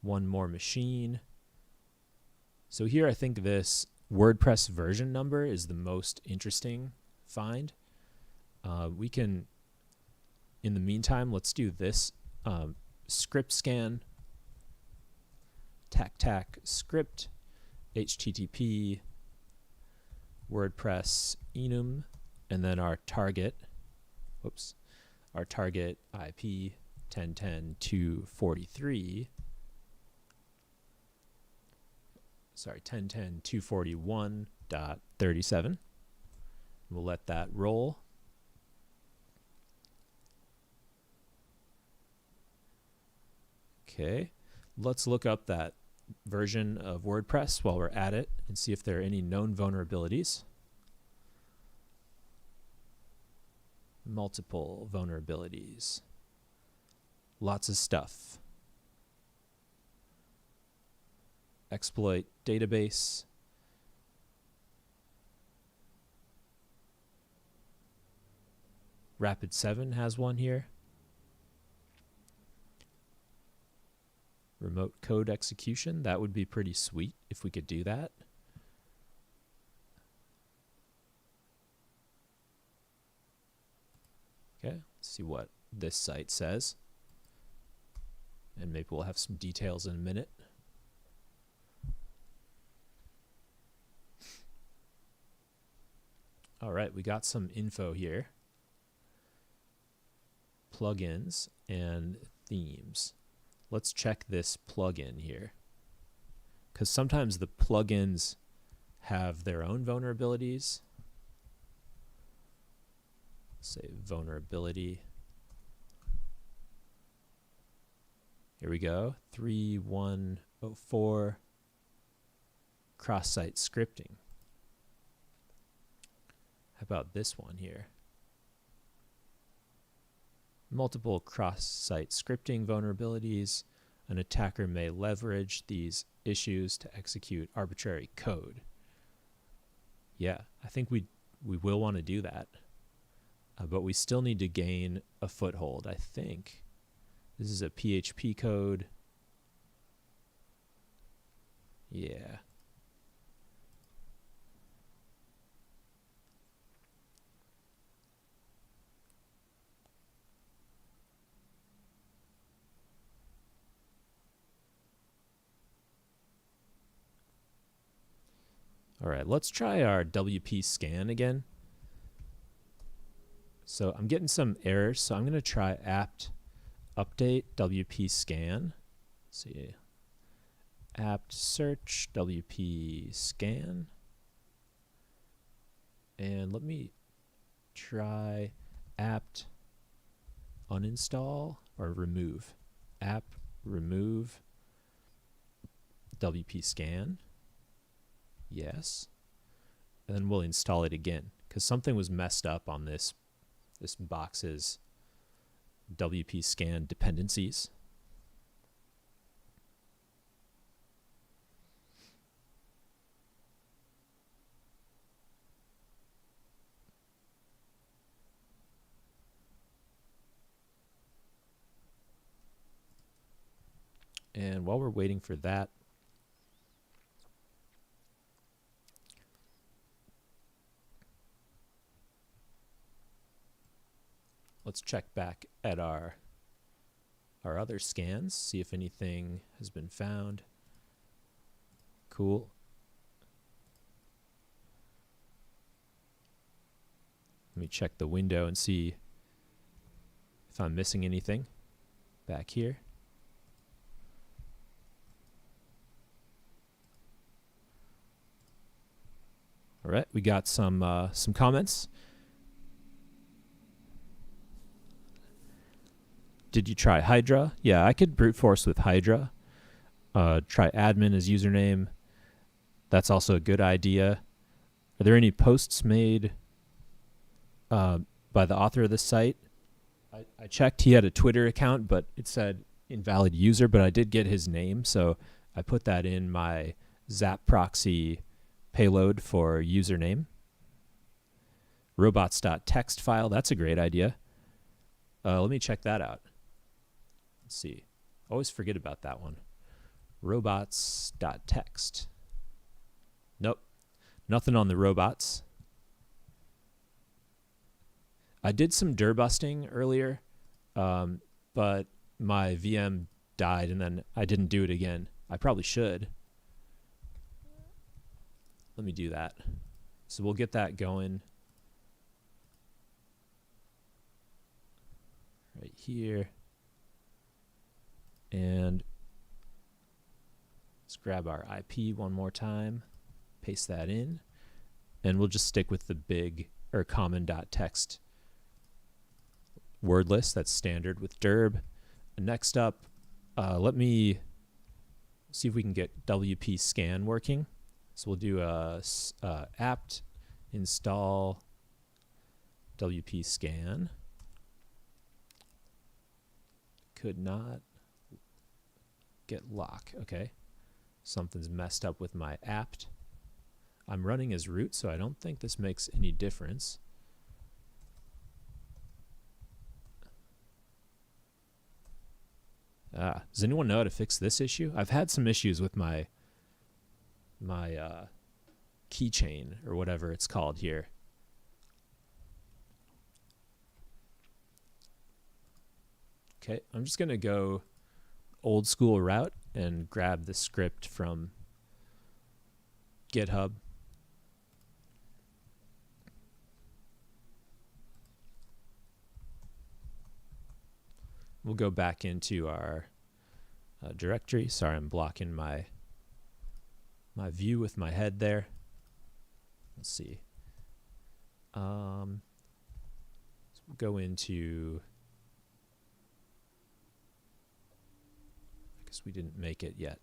one more machine. So here I think this WordPress version number is the most interesting find. We can, in the meantime, let's do this script scan, tac script, HTTP, WordPress enum, and then our target, our target IP 10.10.243, sorry, 10.10.241.37. We'll let that roll. Okay, let's look up that version of WordPress while we're at it and see if there are any known vulnerabilities. Multiple vulnerabilities. Lots of stuff. Exploit database. Rapid7 has one here. Remote code execution, that would be pretty sweet if we could do that. Okay, let's see what this site says. And maybe we'll have some details in a minute. All right, we got some info here. plugins and themes. Let's check this plugin here, because sometimes the plugins have their own vulnerabilities. Say vulnerability. Here we go. 3104 cross-site scripting. How about this one here? Multiple cross-site scripting vulnerabilities. An attacker may leverage these issues to execute arbitrary code. Yeah, I think we will want to do that. But we still need to gain a foothold, I think. This is a PHP code. Yeah. All right, let's try our WP scan again. So I'm getting some errors, so I'm going to try apt update WP scan. Let's see, apt search WP scan. And let me try apt uninstall or remove. Apt remove WP scan. Yes. And then we'll install it again, because something was messed up on this box's WP scan dependencies. And while we're waiting for that, let's check back at our other scans, see if anything has been found. Cool. Let me check the window and see if I'm missing anything back here. All right, we got some comments. Did you try Hydra? Yeah, I could brute force with Hydra. Try admin as username. That's also a good idea. Are there any posts made by the author of the site? I checked. He had a Twitter account, but it said invalid user, but I did get his name, so I put that in my Zap proxy payload for username. Robots.txt file, that's a great idea. Let me check that out. Let's see. Always forget about that one. Robots.txt. Nope. Nothing on the robots. I did some dir busting earlier, but my VM died and then I didn't do it again. I probably should. Let me do that. So we'll get that going right here. And let's grab our IP one more time, paste that in, and we'll just stick with the big or common.txt word list that's standard with dirb. And next up, let me see if we can get WP scan working. So we'll do apt install WP scan. Could not get lock. Okay. Something's messed up with my apt. I'm running as root, so I don't think this makes any difference. Does anyone know how to fix this issue? I've had some issues with my keychain or whatever it's called here. Okay, I'm just going to go old school route and grab the script from GitHub. we'll go back into our directory. Sorry, I'm blocking my view with my head there. Let's see. So we'll go into, I guess we didn't make it yet.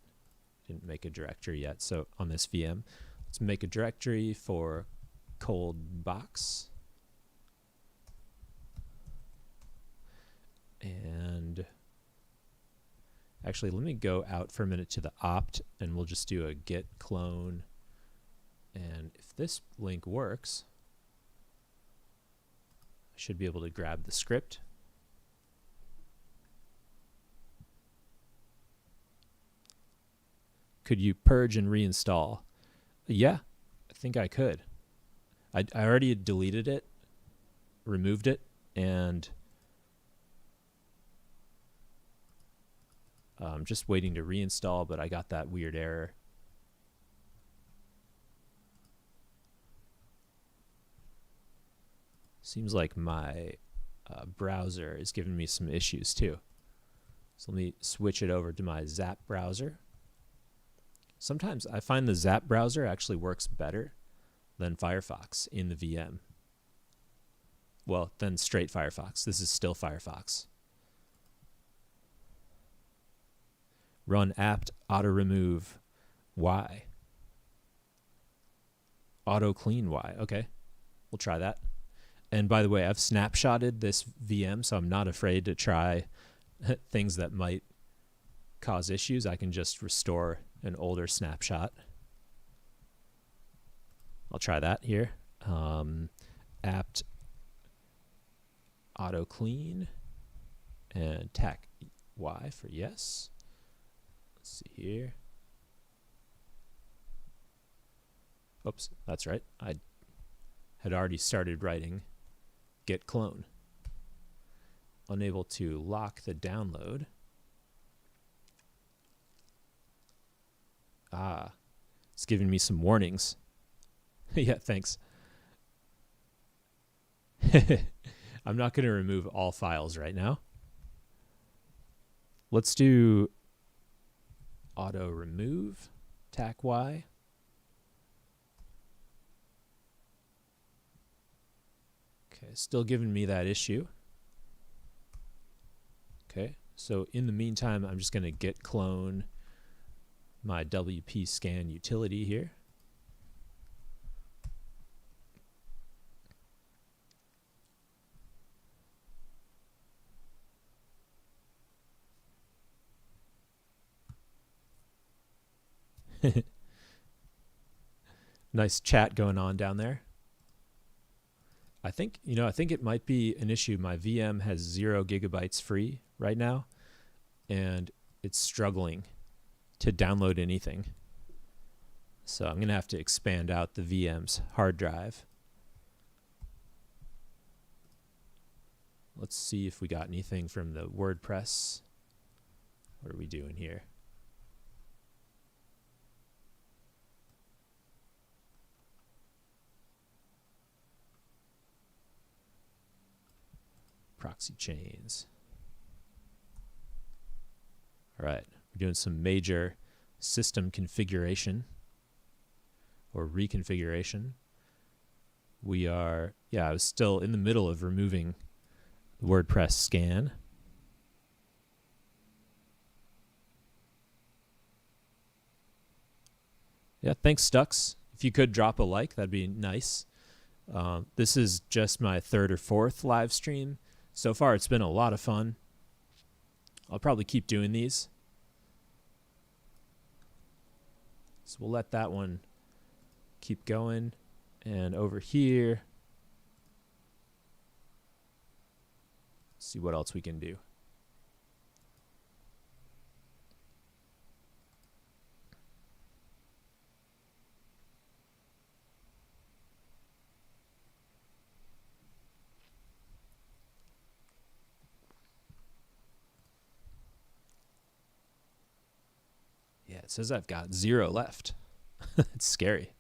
Didn't make a directory yet. So on this VM, let's make a directory for Colldbox. And actually, let me go out for a minute to the opt, and we'll just do a git clone. And if this link works, I should be able to grab the script. Could you purge and reinstall? Yeah, I think I could. I already deleted it, removed it, and I'm just waiting to reinstall, but I got that weird error. Seems like my browser is giving me some issues too. So let me switch it over to my Zap browser. Sometimes I find the Zap browser actually works better than Firefox in the VM. Well, than straight Firefox. This is still Firefox. Run apt auto remove Y. Auto clean Y. Okay, we'll try that. And by the way, I've snapshotted this VM, so I'm not afraid to try things that might cause issues. I can just restore an older snapshot. I'll try that here. Apt auto clean and tac Y for yes. Let's see here. Oops, that's right. I had already started writing git clone. Unable to lock the download. Ah, it's giving me some warnings. Yeah, thanks. I'm not going to remove all files right now. Let's do auto remove, tac Y. Okay, still giving me that issue. Okay, so in the meantime, I'm just going to git clone my WP scan utility here. Nice chat going on down there. I think it might be an issue. My VM has 0 gigabytes free right now, and it's struggling to download anything. So I'm going to have to expand out the VM's hard drive. Let's see if we got anything from the WordPress. What are we doing here? Proxy chains. All right, we're doing some major system configuration or reconfiguration. I was still in the middle of removing WordPress scan. Yeah, thanks, Stux. If you could drop a like, that'd be nice. This is just my 3rd or 4th live stream. So far, it's been a lot of fun. I'll probably keep doing these. So we'll let that one keep going. And over here, see what else we can do. Yeah, it says I've got 0 left. It's scary.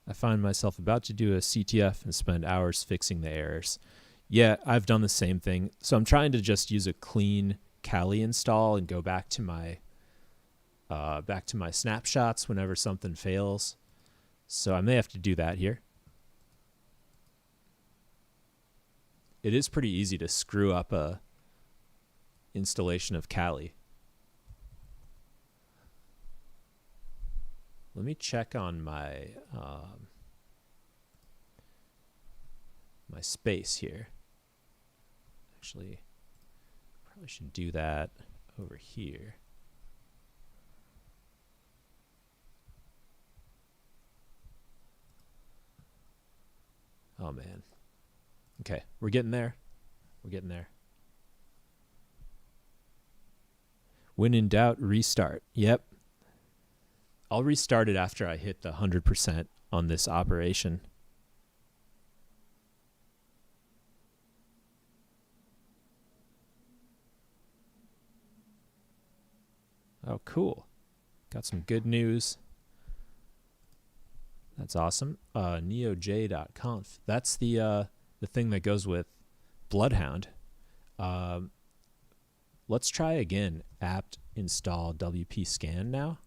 I find myself about to do a CTF and spend hours fixing the errors. Yeah, I've done the same thing. So I'm trying to just use a clean Kali install and go back to my snapshots whenever something fails. So I may have to do that here. It is pretty easy to screw up a installation of Kali. Let me check on my my space here. Actually, probably should do that over here. Oh man. Okay, we're getting there. We're getting there. When in doubt, restart. Yep. I'll restart it after I hit the 100% on this operation. Oh, cool. Got some good news. That's awesome. neoj.conf. That's the thing that goes with Bloodhound. Let's try again. apt install wp scan now.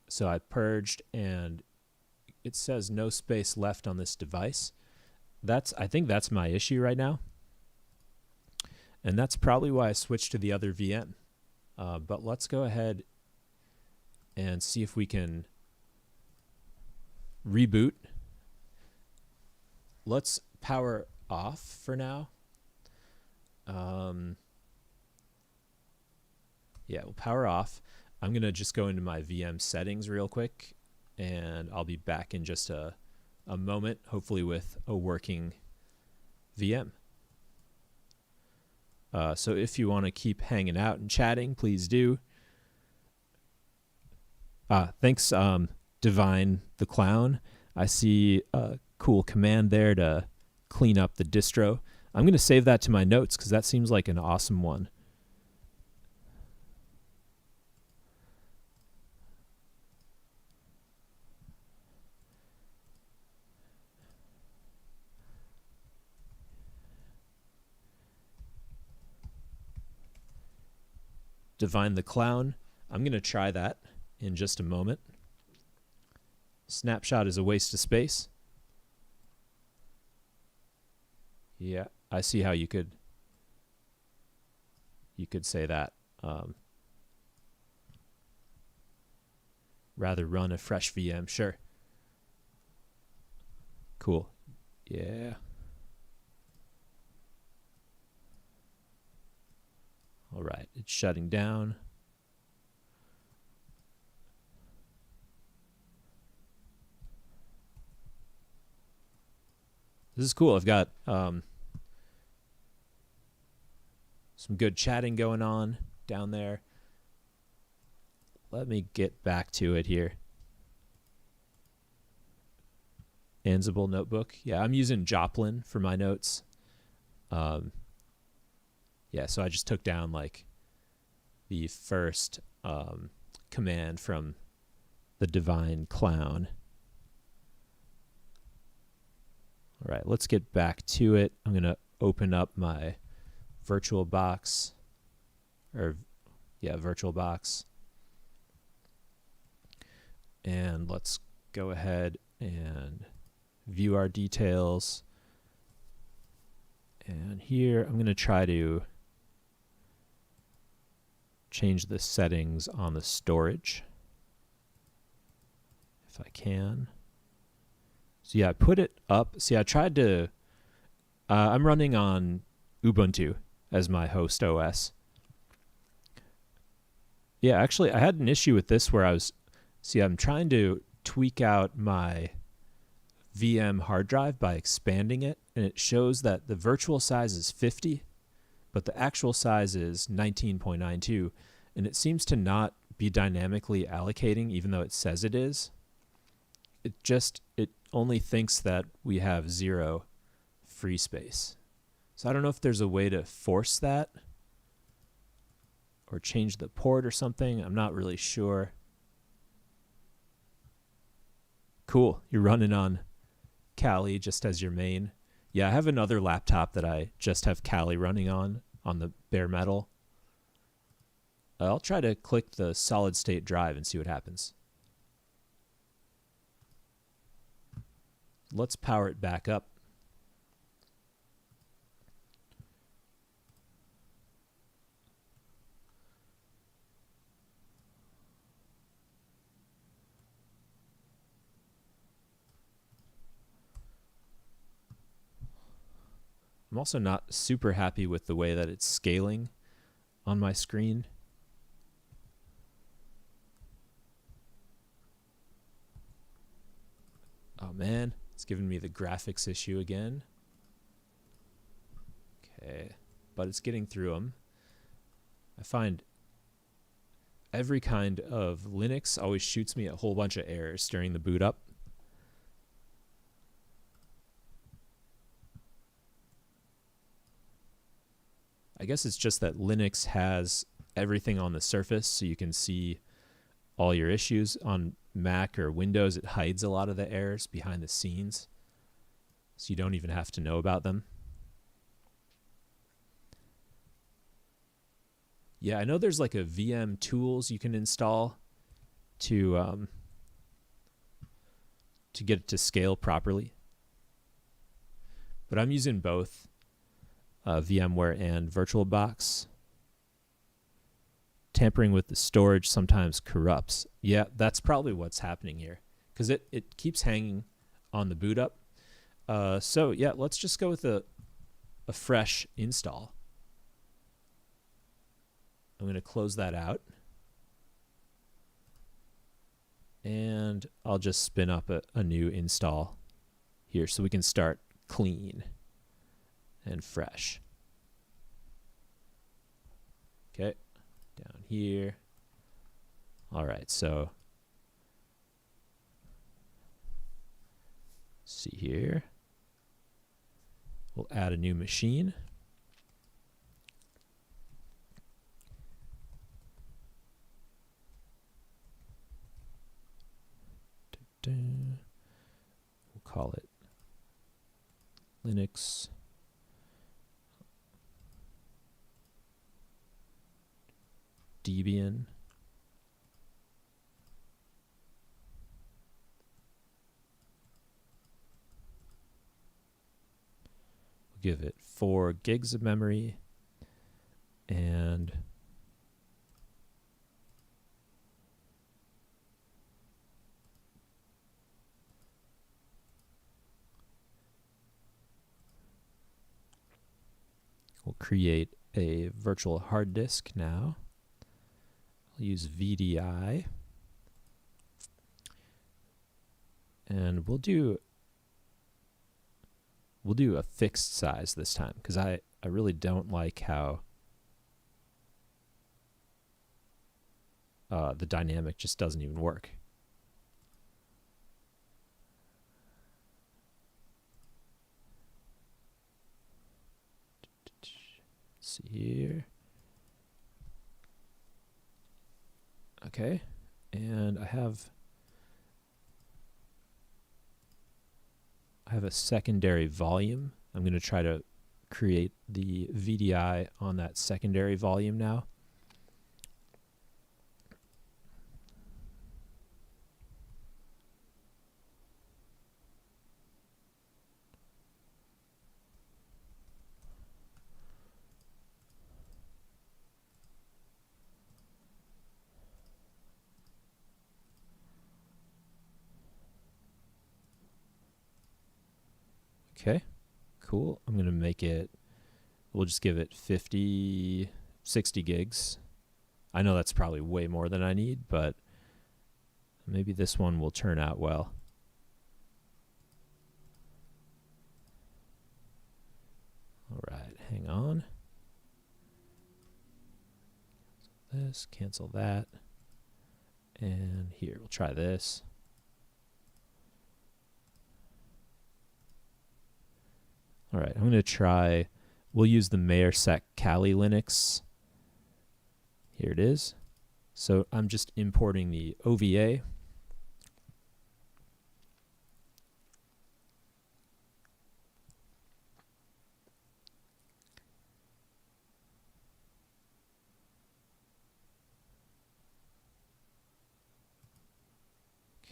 So I purged and it says no space left on this device. I think that's my issue right now. And that's probably why I switched to the other VM. But let's go ahead and see if we can reboot. Let's power off for now. Yeah, we'll power off. I'm going to just go into my VM settings real quick, and I'll be back in just a moment, hopefully with a working VM. So if you want to keep hanging out and chatting, please do. Thanks, Divine the Clown. I see a cool command there to clean up the distro. I'm going to save that to my notes because that seems like an awesome one. Divine the Clown. I'm going to try that in just a moment. Snapshot is a waste of space. Yeah, I see how you could say that. Rather run a fresh VM, sure. Cool. Yeah. All right, it's shutting down. This is cool. I've got some good chatting going on down there. Let me get back to it here. Ansible notebook. Yeah, I'm using Joplin for my notes. Yeah, so I just took down like the first command from the Divine Clown. All right, let's get back to it. I'm going to open up my VirtualBox. VirtualBox. And let's go ahead and view our details. And here I'm going to try to change the settings on the storage if I can. So yeah, I put it up. See, I tried to, I'm running on Ubuntu as my host OS. Yeah, actually I had an issue with this where I'm trying to tweak out my VM hard drive by expanding it, and it shows that the virtual size is 50, but the actual size is 19.92, and it seems to not be dynamically allocating even though it says it is. It only thinks that we have 0 free space. So I don't know if there's a way to force that or change the port or something. I'm not really sure. Cool. You're running on Kali just as your main. Yeah, I have another laptop that I just have Kali running on the bare metal. I'll try to click the solid state drive and see what happens. Let's power it back up. I'm also not super happy with the way that it's scaling on my screen. Oh man, it's giving me the graphics issue again. Okay, but it's getting through them. I find every kind of Linux always shoots me a whole bunch of errors during the boot up. I guess it's just that Linux has everything on the surface, so you can see all your issues. On Mac or Windows, it hides a lot of the errors behind the scenes, so you don't even have to know about them. Yeah, I know there's like a VM tools you can install to get it to scale properly. But I'm using both VMware and VirtualBox. Tampering with the storage sometimes corrupts. Yeah, that's probably what's happening here, because it keeps hanging on the boot up. So yeah, let's just go with a fresh install. I'm going to close that out. And I'll just spin up a new install here so we can start clean and fresh. Okay, down here. All right, so see here. We'll add a new machine. We'll call it Linux Debian. We'll give it 4 gigs of memory, and we'll create a virtual hard disk now. I'll use VDI. And we'll do a fixed size this time, because I really don't like how the dynamic just doesn't even work. Let's see here. Okay, and I have a secondary volume. I'm going to try to create the VDI on that secondary volume now. Okay, cool. I'm going to make it, we'll just give it 50, 60 gigs. I know that's probably way more than I need, but maybe this one will turn out well. All right, hang on. This, cancel that. And here, we'll try this. All right, I'm going to try, we'll use the Mayorsec Kali Linux. Here it is. So I'm just importing the OVA.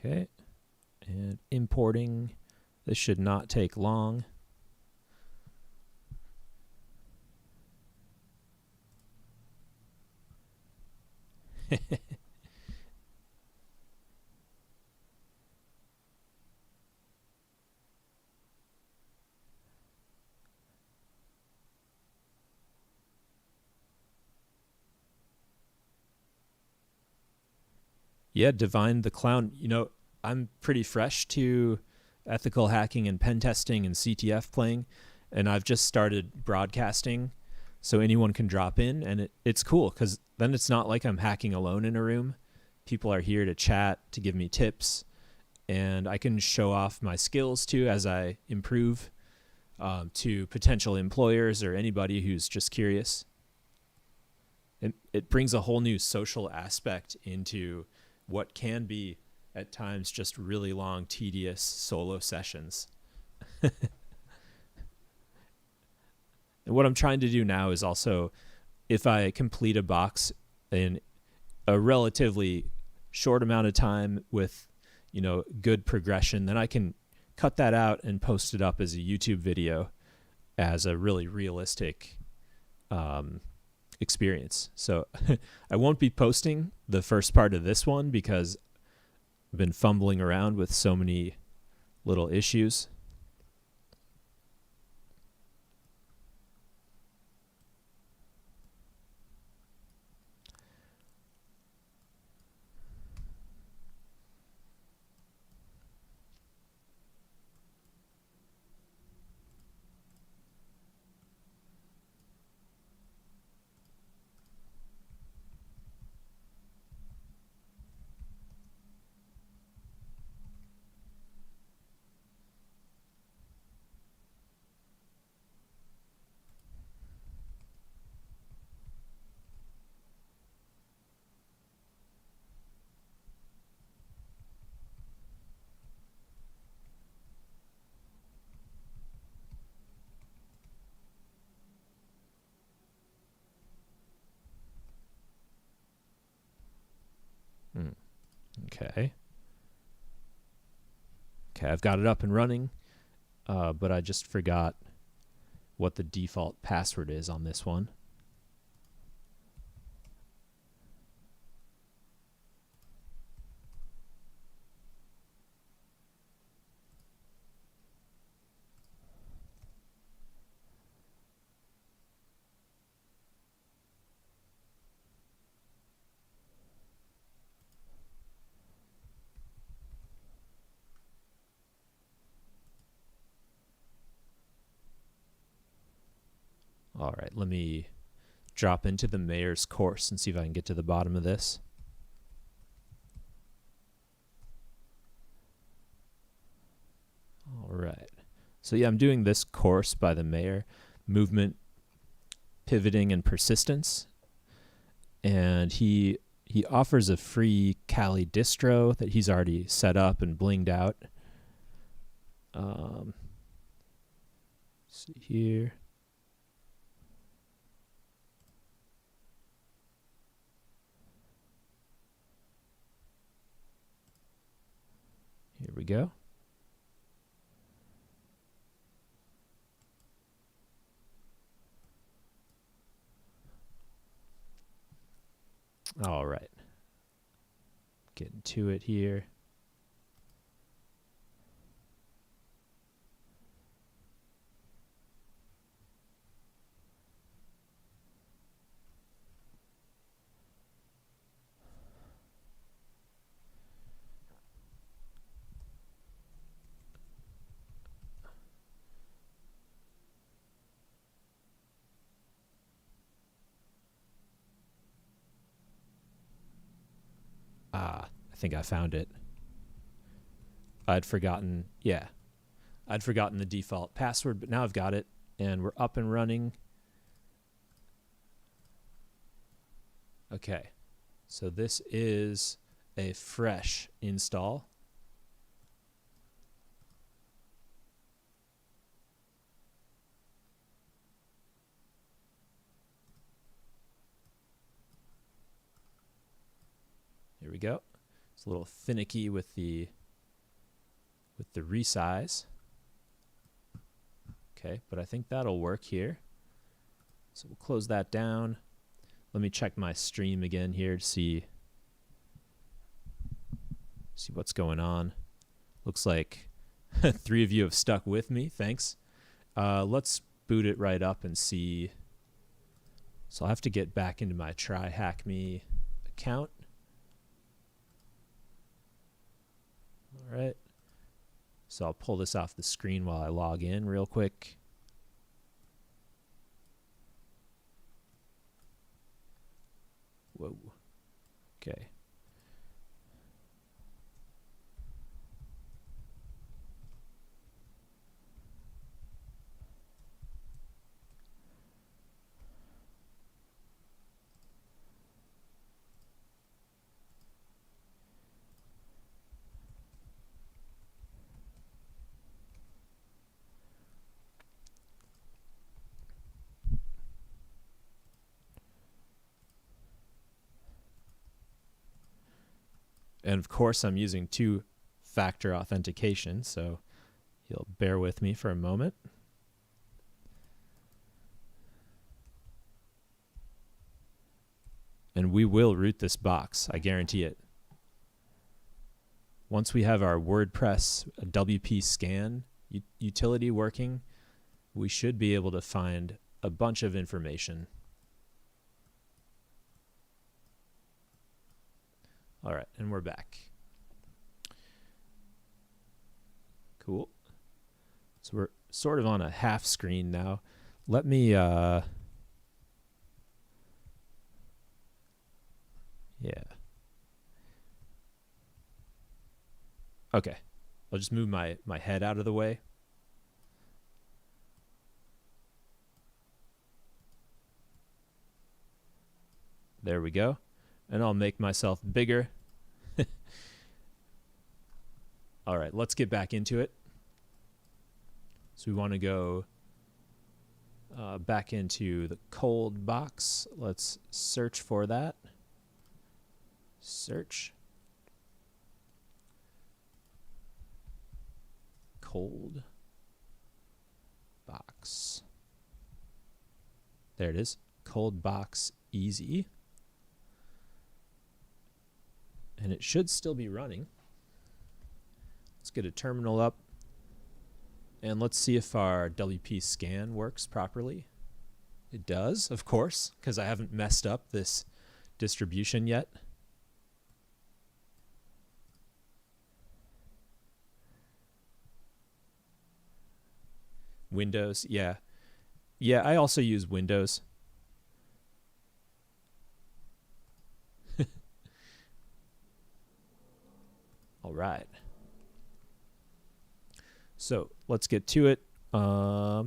Okay, and importing. This should not take long. Yeah, Divine the Clown. You know, I'm pretty fresh to ethical hacking and pen testing and CTF playing, and I've just started broadcasting so anyone can drop in, and it's cool because then it's not like I'm hacking alone in a room. People are here to chat, to give me tips, and I can show off my skills too as I improve to potential employers or anybody who's just curious. And it brings a whole new social aspect into what can be at times just really long, tedious solo sessions. And what I'm trying to do now is also, if I complete a box in a relatively short amount of time with, you know, good progression, then I can cut that out and post it up as a YouTube video as a really realistic experience. So I won't be posting the first part of this one because I've been fumbling around with so many little issues. Okay. Okay, I've got it up and running, but I just forgot what the default password is on this one. All right, let me drop into the mayor's course and see if I can get to the bottom of this. All right. So yeah, I'm doing this course by the mayor, movement, pivoting, and persistence. And he offers a free Kali distro that he's already set up and blinged out. See here. Here we go. All right. Getting to it here. I think I found it. I'd forgotten the default password, but now I've got it, and we're up and running. Okay, so this is a fresh install. Here we go. It's a little finicky with the resize. Okay, but I think that'll work here. So we'll close that down. Let me check my stream again here to see what's going on. Looks like 3 of you have stuck with me. Thanks. Let's boot it right up and see. So I'll have to get back into my TryHackMe account. All right. So I'll pull this off the screen while I log in real quick. Whoa. Okay. And of course, I'm using 2-factor authentication, so you'll bear with me for a moment. And we will root this box, I guarantee it. Once we have our WordPress WP scan utility working, we should be able to find a bunch of information. All right, and we're back. Cool. So we're sort of on a half screen now. Let me, yeah. Okay, I'll just move my head out of the way. There we go. And I'll make myself bigger. All right, let's get back into it. So we want to go back into the Colldbox. Let's search for that. Search. Colldbox. There it is. Colldbox easy. And it should still be running. Let's get a terminal up. And let's see if our WP scan works properly. It does, of course, because I haven't messed up this distribution yet. Windows, yeah. Yeah, I also use Windows. All right. So let's get to it. I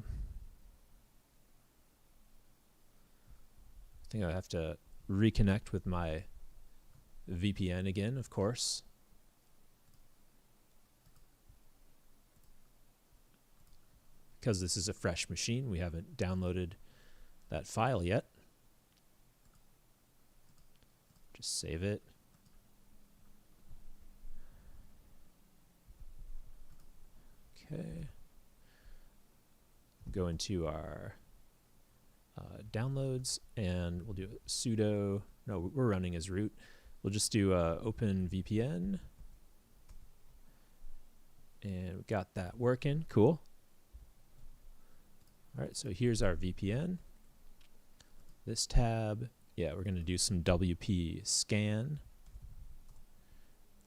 think I have to reconnect with my VPN again, of course. Because this is a fresh machine, we haven't downloaded that file yet. Just save it. Okay. Go into our downloads, and we'll do a sudo. No, we're running as root. We'll just do open VPN. And we got that working. Cool. All right, so here's our VPN. This tab, yeah, we're going to do some WP scan.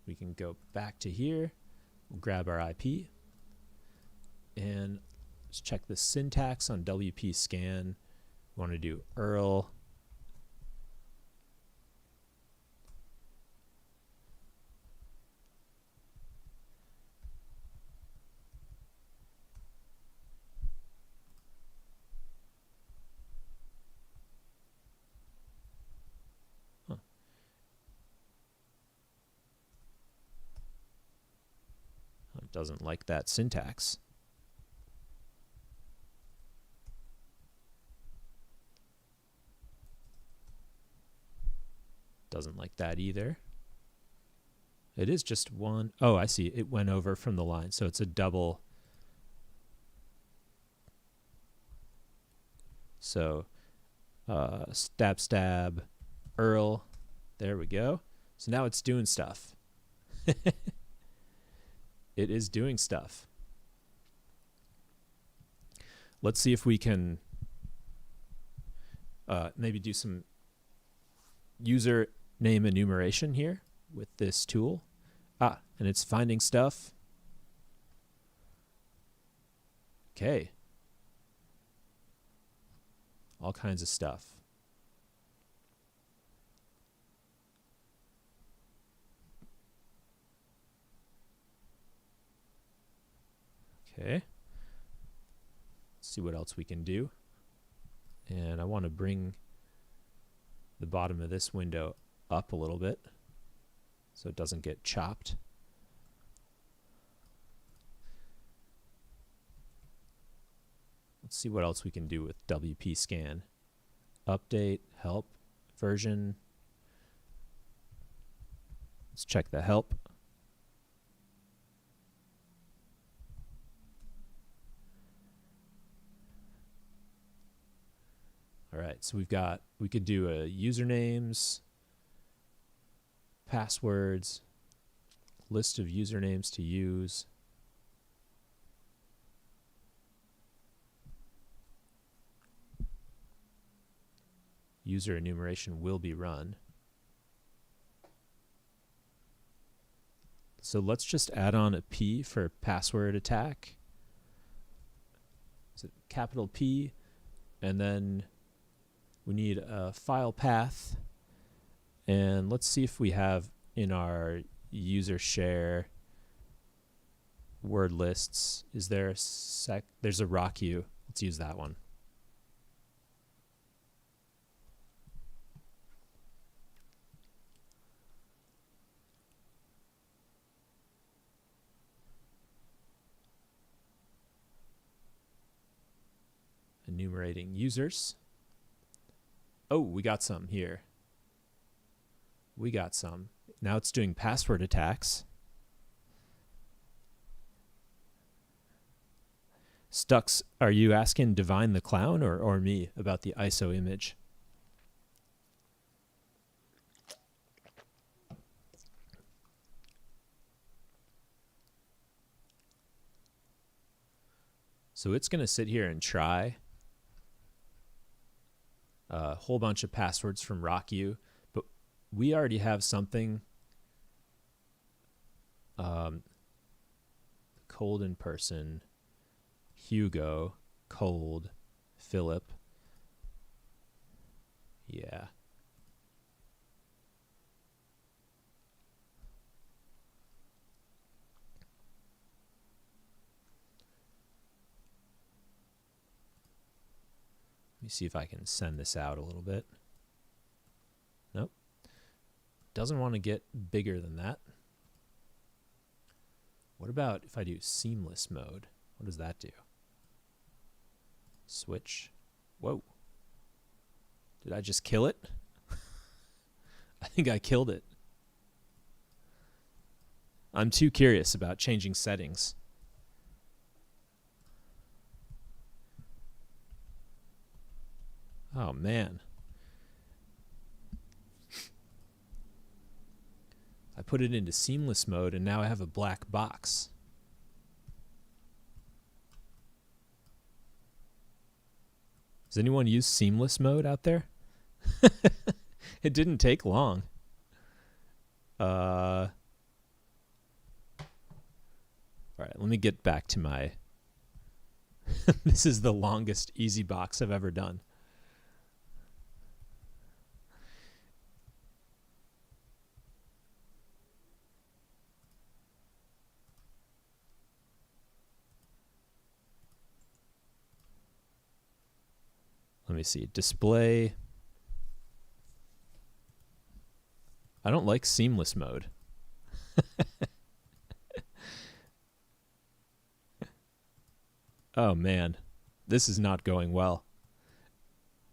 We can go back to here. We'll grab our IP. And let's check the syntax on WP scan. We want to do URL. It doesn't like that syntax. Doesn't like that either. It is just one. Oh, I see. It went over from the line. So it's a double. So stab, stab, Earl. There we go. So now it's doing stuff. It is doing stuff. Let's see if we can maybe do some user name enumeration here with this tool. And it's finding stuff. Okay. All kinds of stuff. Okay. Let's see what else we can do. And I want to bring the bottom of this window up a little bit so it doesn't get chopped. Let's see what else we can do with WP scan. Update, help, version. Let's check the help. All right, so we could do usernames, passwords, list of usernames to use. User enumeration will be run. So let's just add on a P for password attack. So capital P, and then we need a file path. And let's see if we have in our user share word lists, is there there's a RockU. Let's use that one. Enumerating users. Oh, we got some here. We got some. Now it's doing password attacks. Stux, are you asking Divine the Clown or me about the ISO image? So it's going to sit here and try a whole bunch of passwords from RockU, but we already have something. Cold in person, Hugo, cold, Philip. Yeah. Let me see if I can send this out a little bit. Nope. Doesn't want to get bigger than that. What about if I do seamless mode? What does that do? Switch. Whoa. Did I just kill it? I think I killed it. I'm too curious about changing settings. Oh, man. I put it into seamless mode, and now I have a black box. Does anyone use seamless mode out there? It didn't take long. All right, let me get back to my... This is the longest easy box I've ever done. Let me see. Display. I don't like seamless mode. Oh, man. This is not going well.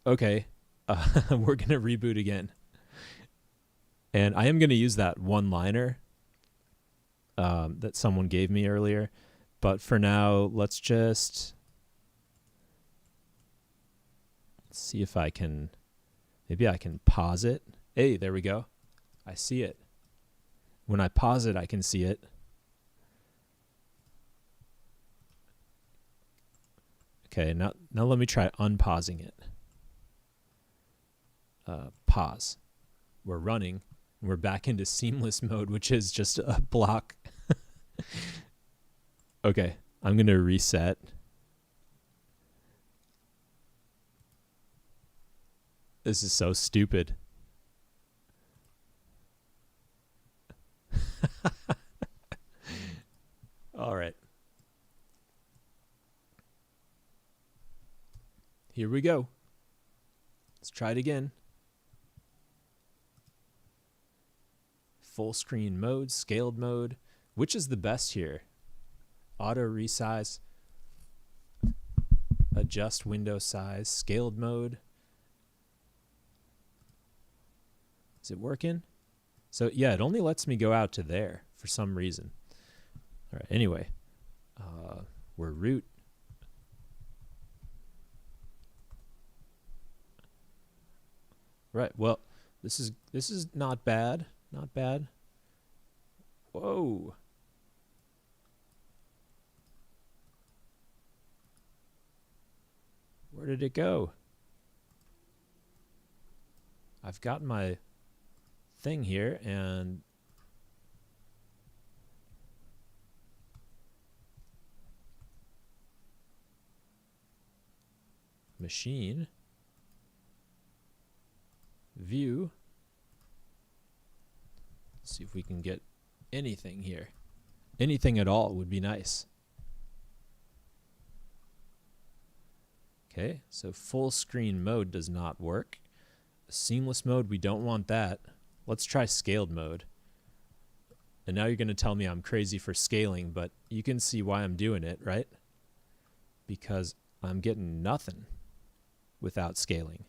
Okay. We're going to reboot again. And I am going to use that one-liner that someone gave me earlier. But for now, let's just see if I can, maybe I can pause it. Hey, there we go. I see it. When I pause it, I can see it. Okay, now let me try unpausing it. Pause. We're running. We're back into seamless mode, which is just a block. Okay, I'm going to reset. This is so stupid. All right. Here we go. Let's try it again. Full screen mode, scaled mode. Which is the best here? Auto resize, adjust window size, scaled mode. Is it working? So yeah, it only lets me go out to there for some reason. All right, anyway, we're root. Right, well, this is not bad, not bad. Whoa. Where did it go? I've got my thing here and machine, view. Let's see if we can get anything here. Anything at all would be nice. Okay, so full screen mode does not work. Seamless mode, we don't want that. Let's try scaled mode. And now you're going to tell me I'm crazy for scaling, but you can see why I'm doing it, right? Because I'm getting nothing without scaling.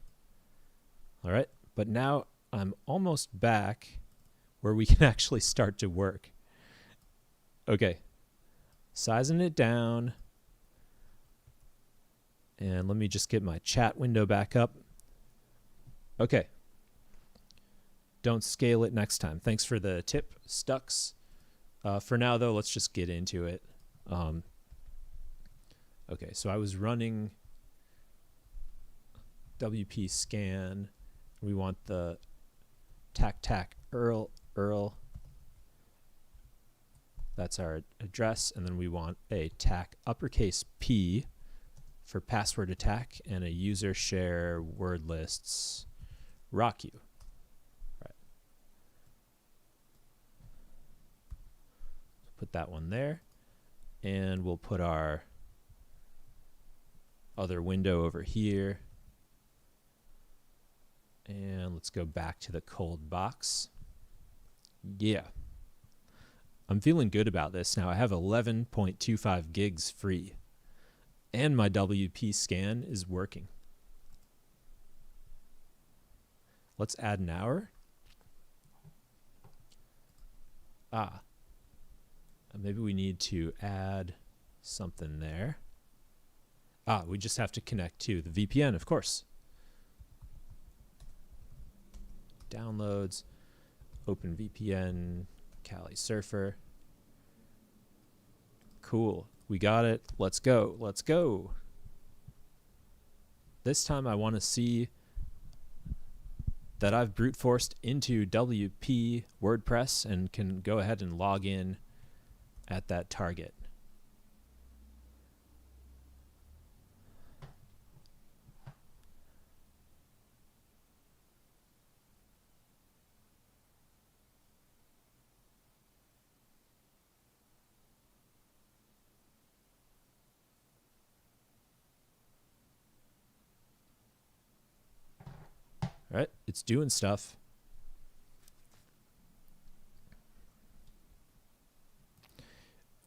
All right, but now I'm almost back where we can actually start to work. Okay, sizing it down. And let me just get my chat window back up. Okay. Don't scale it next time. Thanks for the tip, Stux. For now, though, let's just get into it. Okay, so I was running WP scan. We want the tac URL. That's our address. And then we want a tac uppercase P for password attack and a user share word lists RockU. Right. Put that one there, and we'll put our other window over here. And let's go back to the Colddbox. Yeah. I'm feeling good about this now. I have 11.25 gigs free. And my WP scan is working. Let's add an hour. Maybe we need to add something there. We just have to connect to the VPN, of course. Downloads, open VPN, Kali Surfer. Cool. We got it. Let's go. Let's go. This time I want to see that I've brute forced into WP WordPress and can go ahead and log in at that target. All right, it's doing stuff.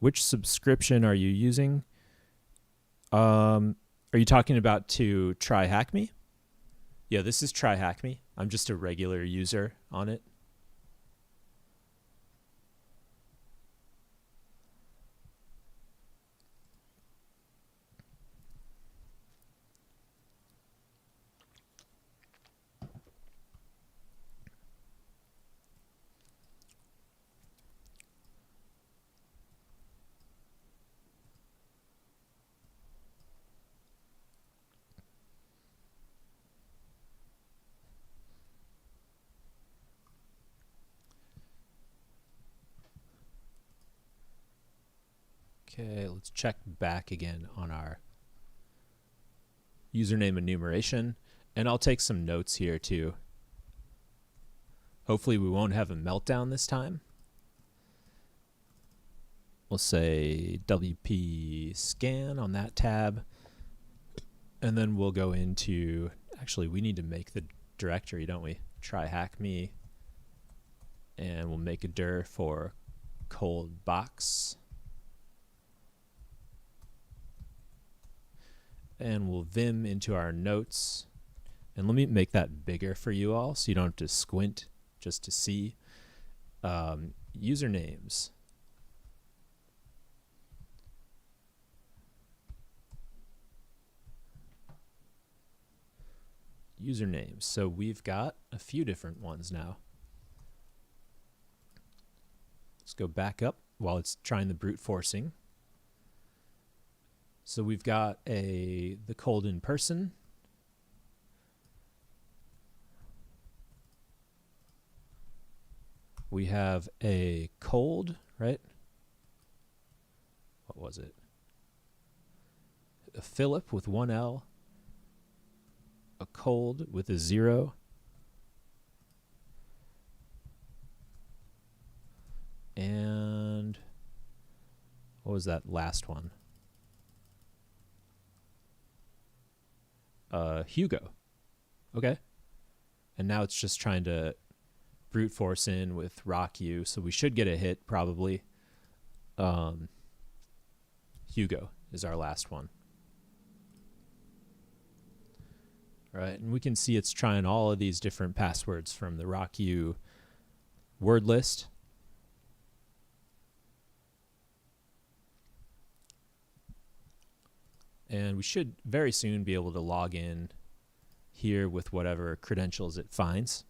Which subscription are you using? Are you talking about to TryHackMe? Yeah, this is TryHackMe. I'm just a regular user on it. Okay, let's check back again on our username enumeration, and I'll take some notes here too. Hopefully we won't have a meltdown this time. We'll say WP scan on that tab, and then we'll go into, actually we need to make the directory, don't we? TryHackMe, and we'll make a dir for Colldbox. And we'll vim into our notes. And let me make that bigger for you all so you don't have to squint just to see. Usernames. Usernames. So we've got a few different ones now. Let's go back up while it's trying the brute forcing. So we've got the cold in person. We have a cold, right? What was it? A Philip with one L. A cold with a 0. And what was that last one? Hugo. Okay. And now it's just trying to brute force in with rock you, so we should get a hit probably. Hugo is our last one. All right, and we can see it's trying all of these different passwords from the rock you word list. And we should very soon be able to log in here with whatever credentials it finds.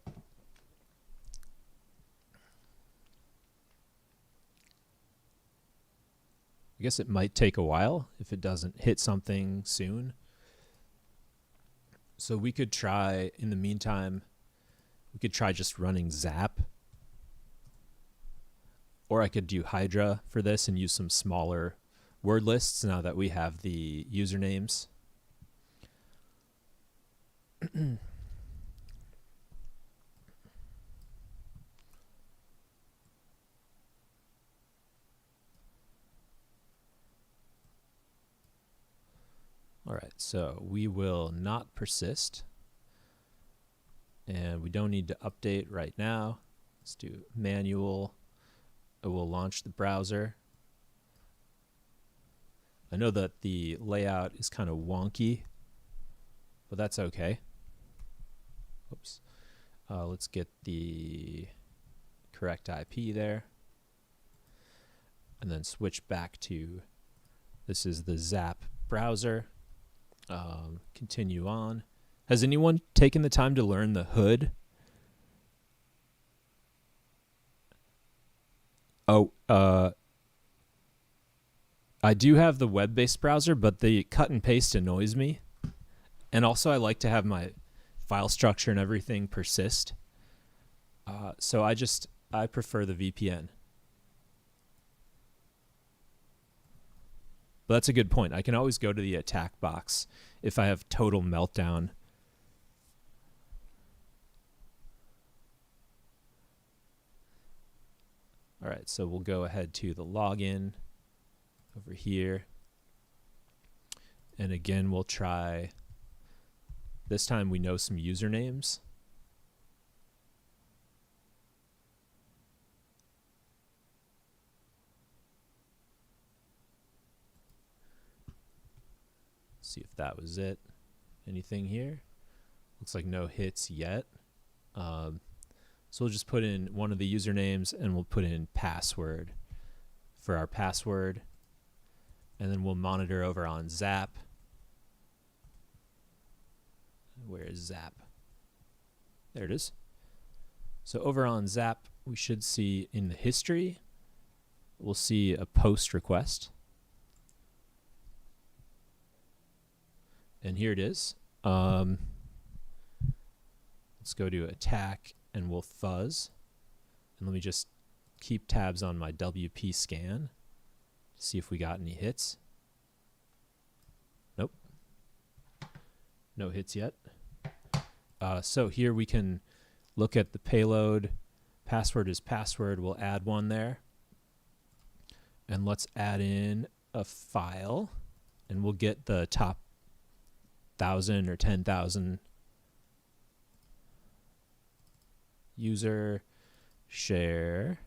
I guess it might take a while if it doesn't hit something soon. So we could try, in the meantime, we could try just running Zap. Or I could do Hydra for this and use some smaller word lists now that we have the usernames. All right, so we will not persist. And we don't need to update right now. Let's do manual. It will launch the browser. I know that the layout is kind of wonky, but that's okay. Oops. Let's get the correct IP there. And then switch back to, this is the Zap browser. Continue on. Has anyone taken the time to learn the hood? Oh, I do have the web-based browser, but the cut and paste annoys me. And also I like to have my file structure and everything persist. So I prefer the VPN. But that's a good point. I can always go to the attack box if I have total meltdown. All right, so we'll go ahead to the login over here. And again, we'll try, this time we know some usernames. See if that was it. Anything here? Looks like no hits yet. So we'll just put in one of the usernames and we'll put in password for our password. And then we'll monitor over on Zap. Where is Zap? There it is. So over on Zap, we should see in the history, we'll see a post request. And here it is. Let's go to attack and we'll fuzz. And let me just keep tabs on my WP scan to see if we got any hits. Nope. No hits yet. So here we can look at the payload. Password is password. We'll add one there. And let's add in a file. And we'll get the top 1,000 or 10,000 user share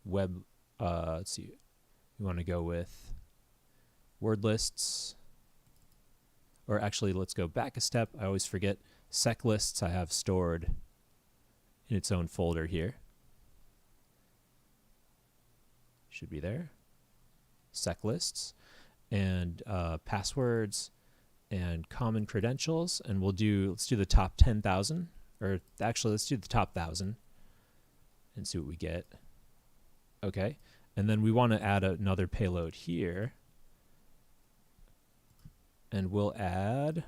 web. Let's see. We want to go with word lists. Or actually, let's go back a step. I always forget sec lists I have stored in its own folder here. Should be there. Sec lists and passwords and common credentials. And let's do the top 10,000. Or actually, let's do the top 1,000 and see what we get. Okay. And then we want to add another payload here. And we'll add,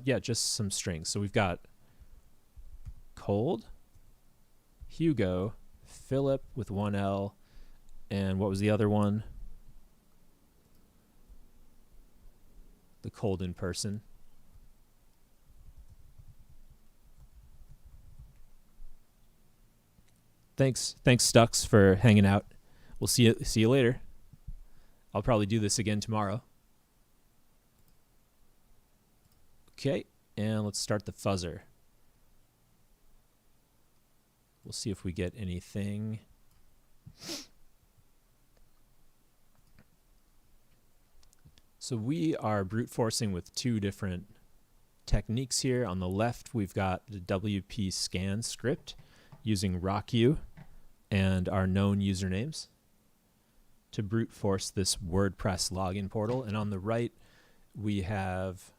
just some strings. So we've got cold, Hugo, Philip with 1 L, and what was the other one? The cold in person. Thanks Stux, for hanging out. We'll see you later. I'll probably do this again tomorrow. Okay, and let's start the fuzzer. We'll see if we get anything. So we are brute forcing with two different techniques here. On the left, we've got the WP scan script using RockU and our known usernames to brute force this WordPress login portal. And on the right, we have,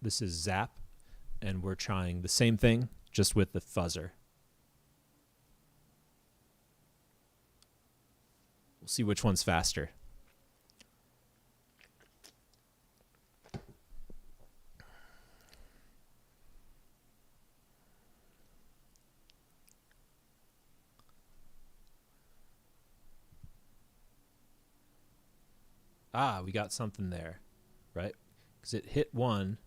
this is Zap, and we're trying the same thing, just with the fuzzer. We'll see which one's faster. Ah, we got something there, right? Because it hit one,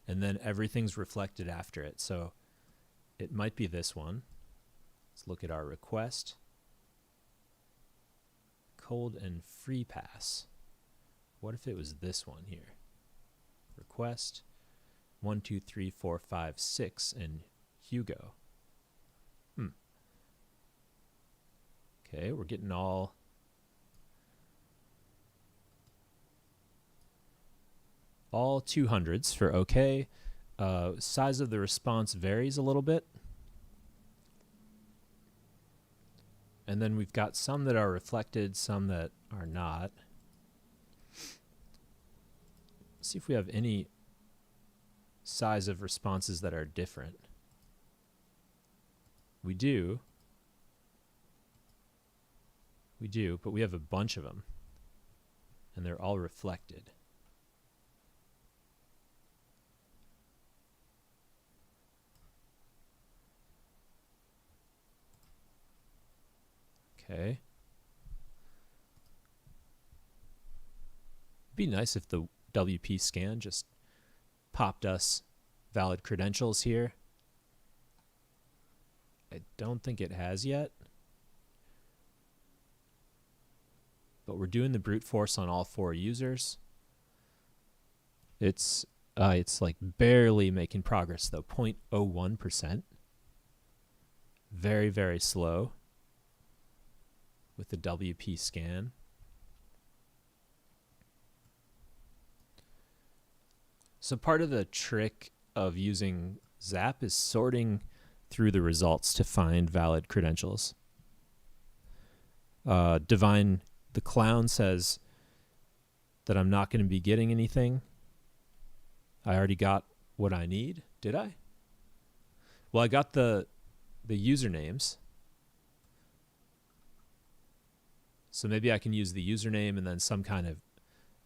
and then everything's reflected after it. So it might be this one. Let's look at our request. Cold and free pass. What if it was this one here? Request 1, 2, 3, 4, 5, 6, and Hugo. Okay, we're getting all all 200s for OK. Size of the response varies a little bit. And then we've got some that are reflected, some that are not. Let's see if we have any size of responses that are different. We do. We do, but we have a bunch of them. And they're all reflected. Okay. It'd be nice if the WP scan just popped us valid credentials here. I don't think it has yet. But we're doing the brute force on all 4 users. It's like barely making progress though, 0.01%. Very, very slow with the WP scan. So part of the trick of using Zap is sorting through the results to find valid credentials. Divine the Clown says that I'm not going to be getting anything. I already got what I need. Did I? Well, I got the usernames. So maybe I can use the username and then some kind of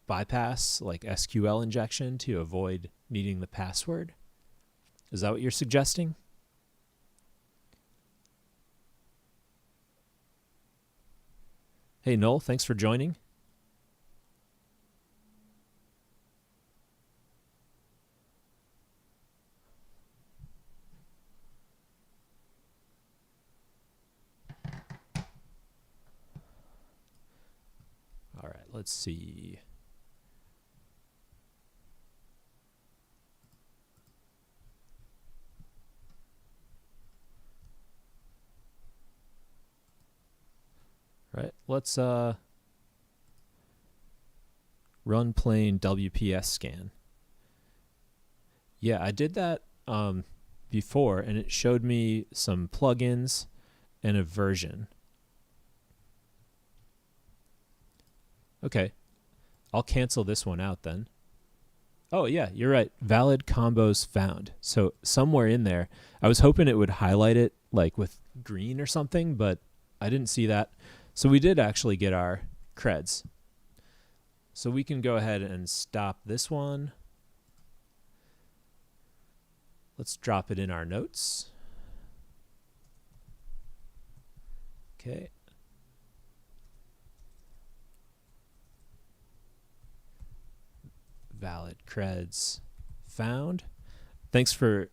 bypass, like SQL injection, to avoid needing the password. Is that what you're suggesting? Hey, Noel, thanks for joining. All right, let's see. Right, let's run plain WPS scan. Yeah, I did that before, and it showed me some plugins and a version. Okay, I'll cancel this one out then. Oh yeah, you're right. Valid combos found. So somewhere in there, I was hoping it would highlight it like with green or something, but I didn't see that. So we did actually get our creds. So we can go ahead and stop this one. Let's drop it in our notes. Okay. Valid creds found. Thanks for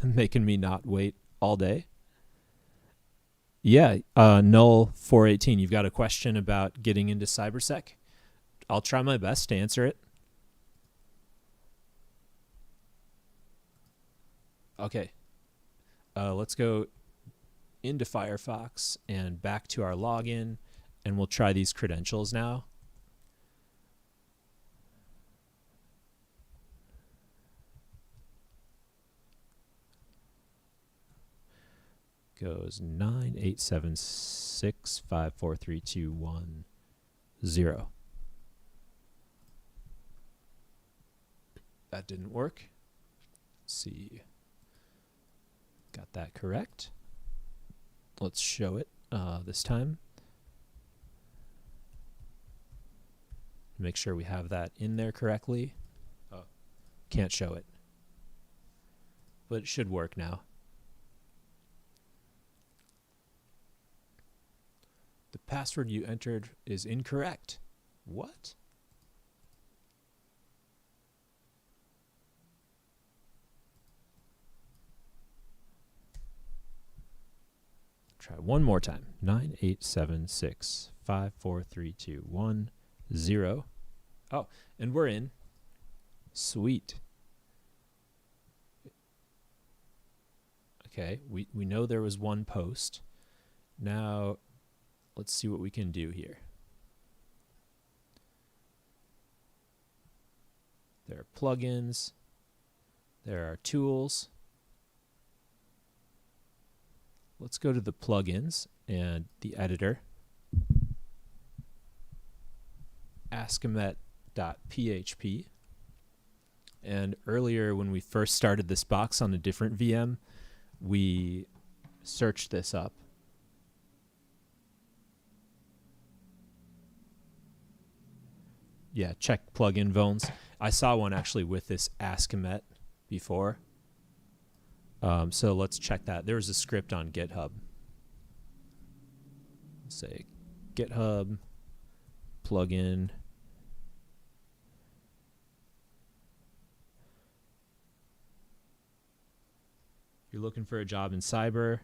making me not wait all day. Yeah, Null 418, you've got a question about getting into CyberSec? I'll try my best to answer it. Okay, let's go into Firefox and back to our login, and we'll try these credentials now. Goes 987654321 0. That didn't work. Let's see. Got that correct. Let's show it this time. Make sure we have that in there correctly. Oh, can't show it. But it should work now. The password you entered is incorrect. What? Try one more time. 987654321 Oh, and we're in. Sweet. Okay, we know there was one post. Now, let's see what we can do here. There are plugins. There are tools. Let's go to the plugins and the editor. Escalation.php. And earlier when we first started this box on a different VM, we searched this up. Yeah, check plugin vulns. I saw one actually with this Escalation before. So let's check that. There was a script on GitHub. Let's say GitHub plugin. You're looking for a job in cyber.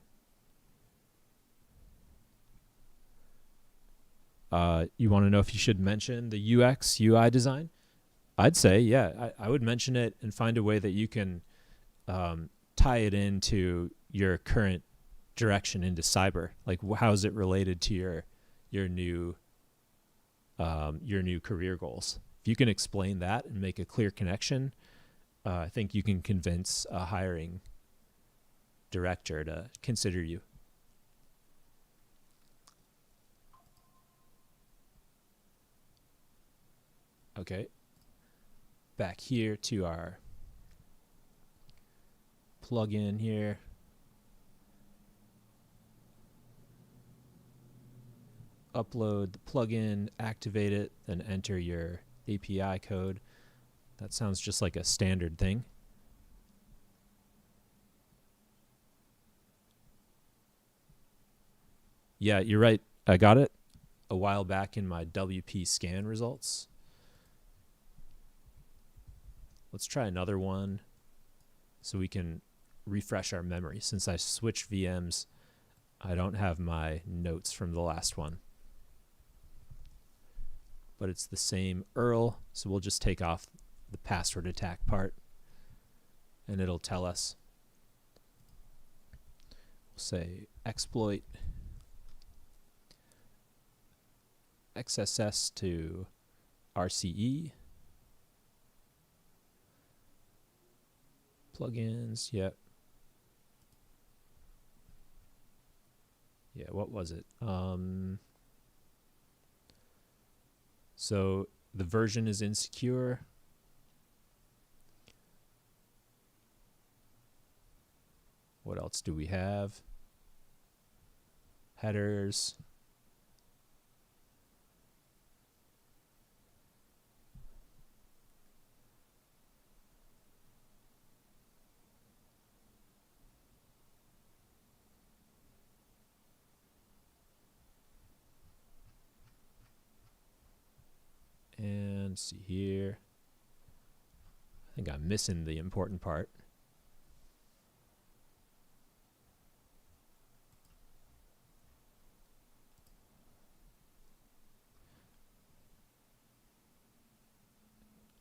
You want to know if you should mention the UX, UI design? I'd say, yeah, I would mention it and find a way that you can tie it into your current direction into cyber. Like, how is it related to your new career goals? If you can explain that and make a clear connection, I think you can convince a hiring director to consider you. Okay, back here to our plugin here. Upload the plugin, activate it, then enter your API code. That sounds just like a standard thing. Yeah, you're right. I got it a while back in my WP scan results. Let's try another one so we can refresh our memory. Since I switched VMs, I don't have my notes from the last one. But it's the same URL, so we'll just take off the password attack part and it'll tell us. We'll say exploit XSS to RCE. Plugins, yep. Yeah, what was it? So the version is insecure. What else do we have? Headers. And see here. I think I'm missing the important part.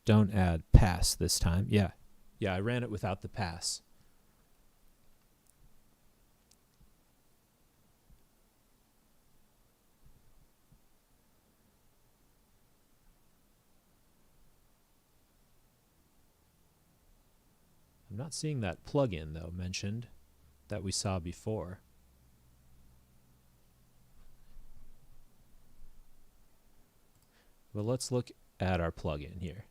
Don't add pass this time. Yeah, I ran it without the pass. I'm not seeing that plugin, though, mentioned that we saw before. Well, let's look at our plugin here.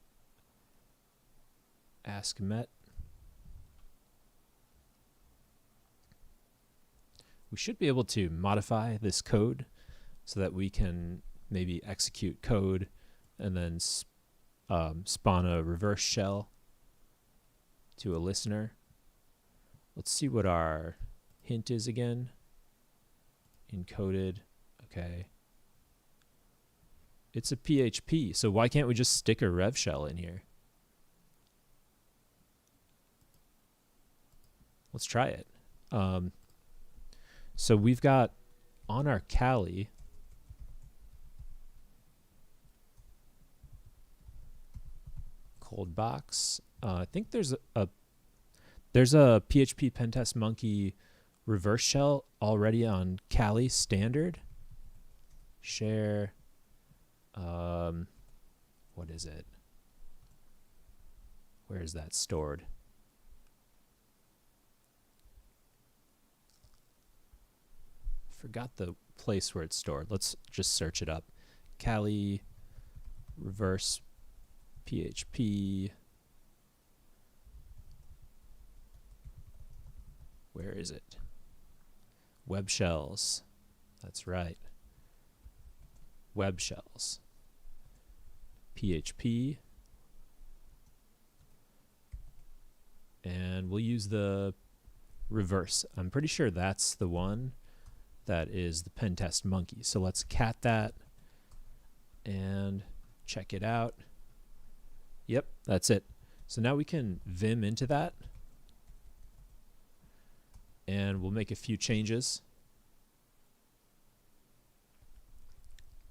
Ask Met. We should be able to modify this code so that we can maybe execute code and then spawn a reverse shell to a listener. Let's see what our hint is again. Encoded. Okay. It's a PHP, so why can't we just stick a rev shell in here? Let's try it. So we've got on our Kali Colddbox. I think there's a PHP Pentest Monkey reverse shell already on Kali standard. Share. What is it? Where is that stored? Forgot the place where it's stored. Let's just search it up. Kali reverse PHP. Where is it? Web shells. That's right. Web shells. PHP. And we'll use the reverse. I'm pretty sure that's the one that is the Pentest Monkey. So let's cat that and check it out. Yep, that's it. So now we can vim into that. And we'll make a few changes.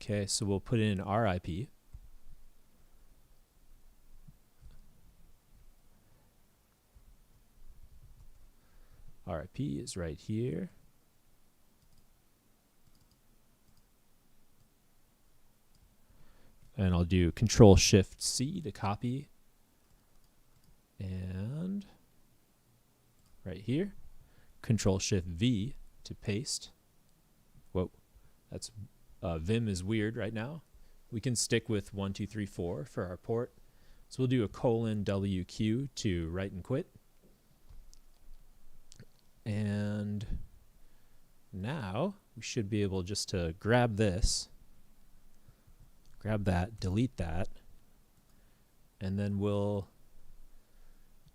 Okay, so we'll put in our IP. Our IP is right here. And I'll do Control-Shift-C to copy. And right here, Control-Shift-V to paste. Whoa, that's Vim is weird right now. We can stick with 1, 2, 3, 4 for our port. So we'll do a :WQ to write and quit. And now we should be able just to grab this, grab that, delete that, and then we'll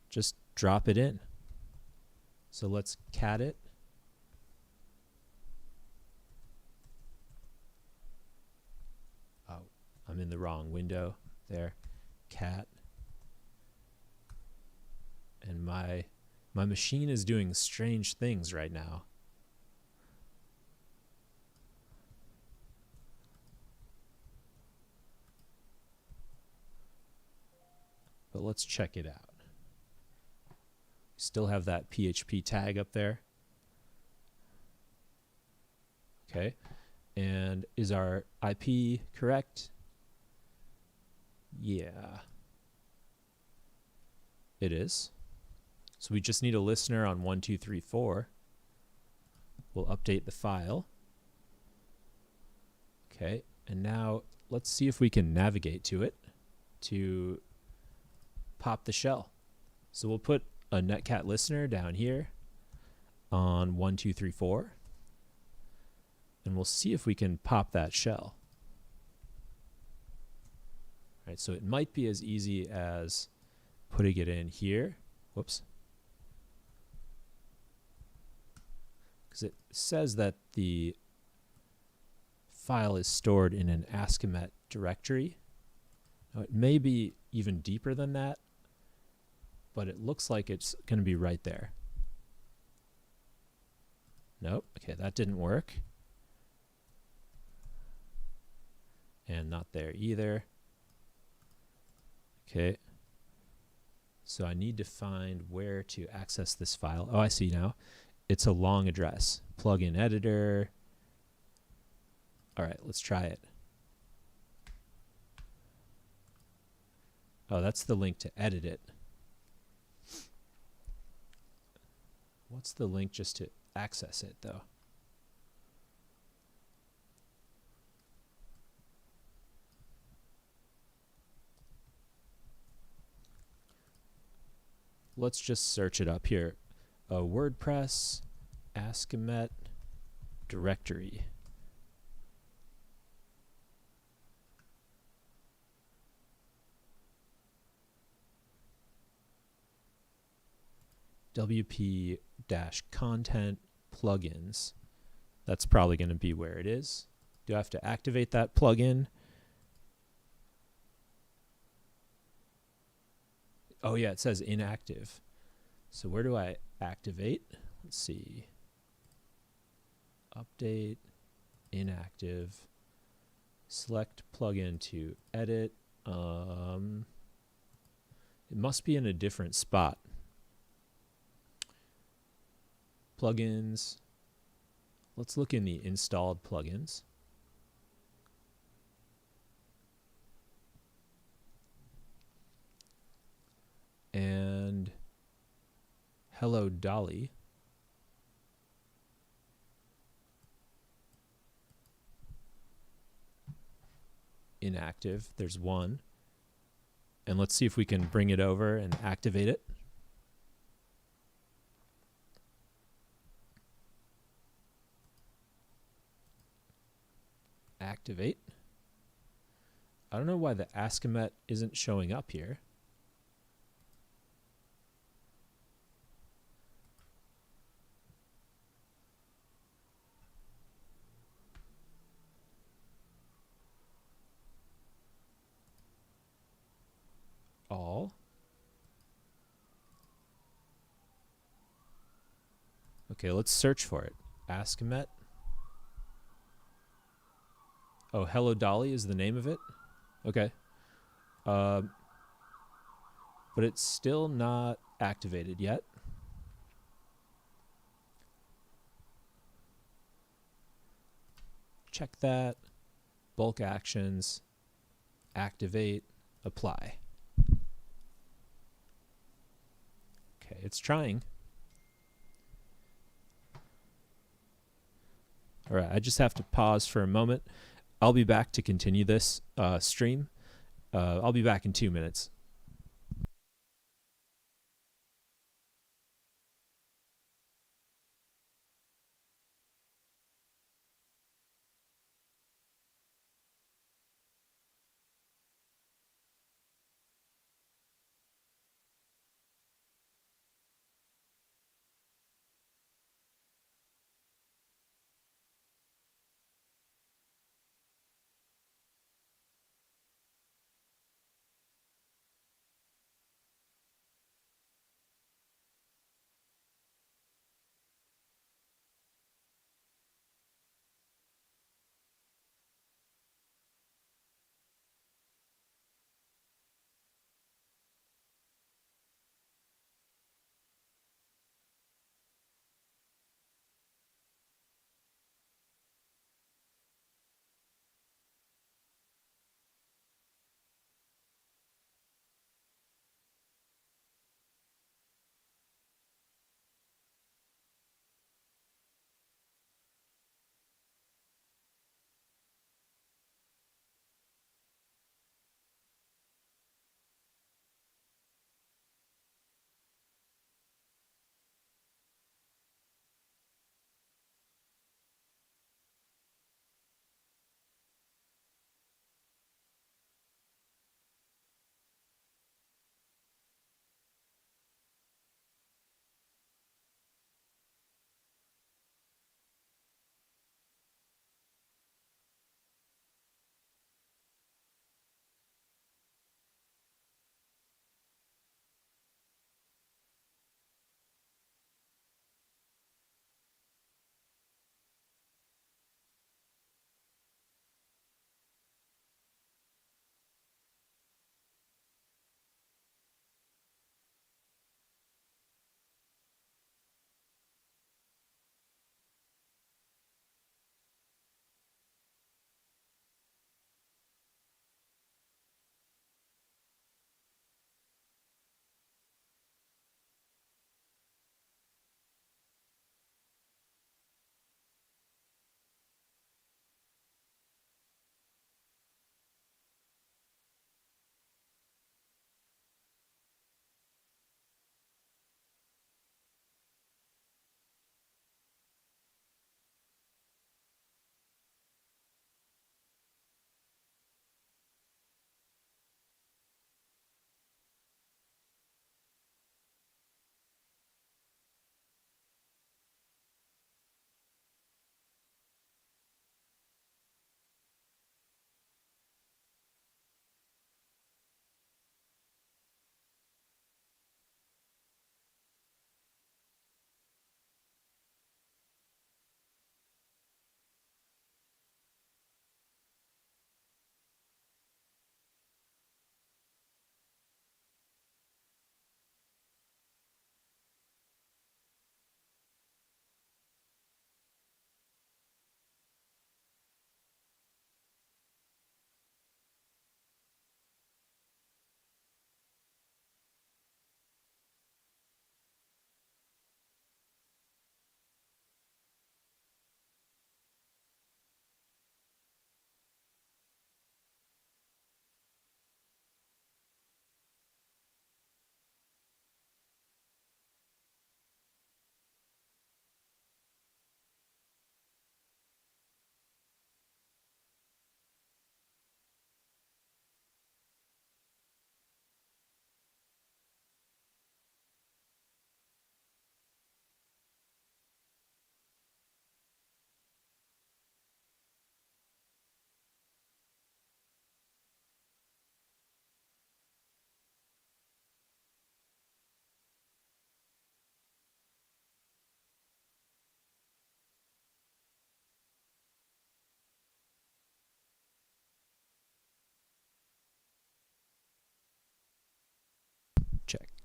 just drop it in. So let's cat it. I'm in the wrong window there. Cat. And my machine is doing strange things right now. But let's check it out. Still have that PHP tag up there. Okay. And is our IP correct? Yeah. It is. So we just need a listener on 1234. We'll update the file. Okay. And now let's see if we can navigate to it to pop the shell. So we'll put a netcat listener down here on 1234. And we'll see if we can pop that shell. All right, so it might be as easy as putting it in here. Whoops. Because it says that the file is stored in an escalation directory. Now, it may be even deeper than that, but it looks like it's going to be right there. Nope. Okay, that didn't work. And not there either. Okay. So I need to find where to access this file. Oh, I see now. It's a long address. Plugin editor. All right, let's try it. Oh, that's the link to edit it. What's the link just to access it, though? Let's just search it up here. WordPress escalation directory. WP-content plugins. That's probably going to be where it is. Do I have to activate that plugin? Oh yeah, it says inactive. So where do I activate? Let's see. Update, inactive, select plugin to edit. It must be in a different spot. Plugins. Let's look in the installed plugins. And Hello Dolly. Inactive. There's one. And let's see if we can bring it over and activate it. Activate. I don't know why the escalation isn't showing up here. All. Okay, let's search for it. Escalation. Oh, Hello Dolly is the name of it? Okay. But it's still not activated yet. Check that. Bulk actions. Activate. Apply. Okay, it's trying. All right, I just have to pause for a moment. I'll be back to continue this stream. I'll be back in 2 minutes.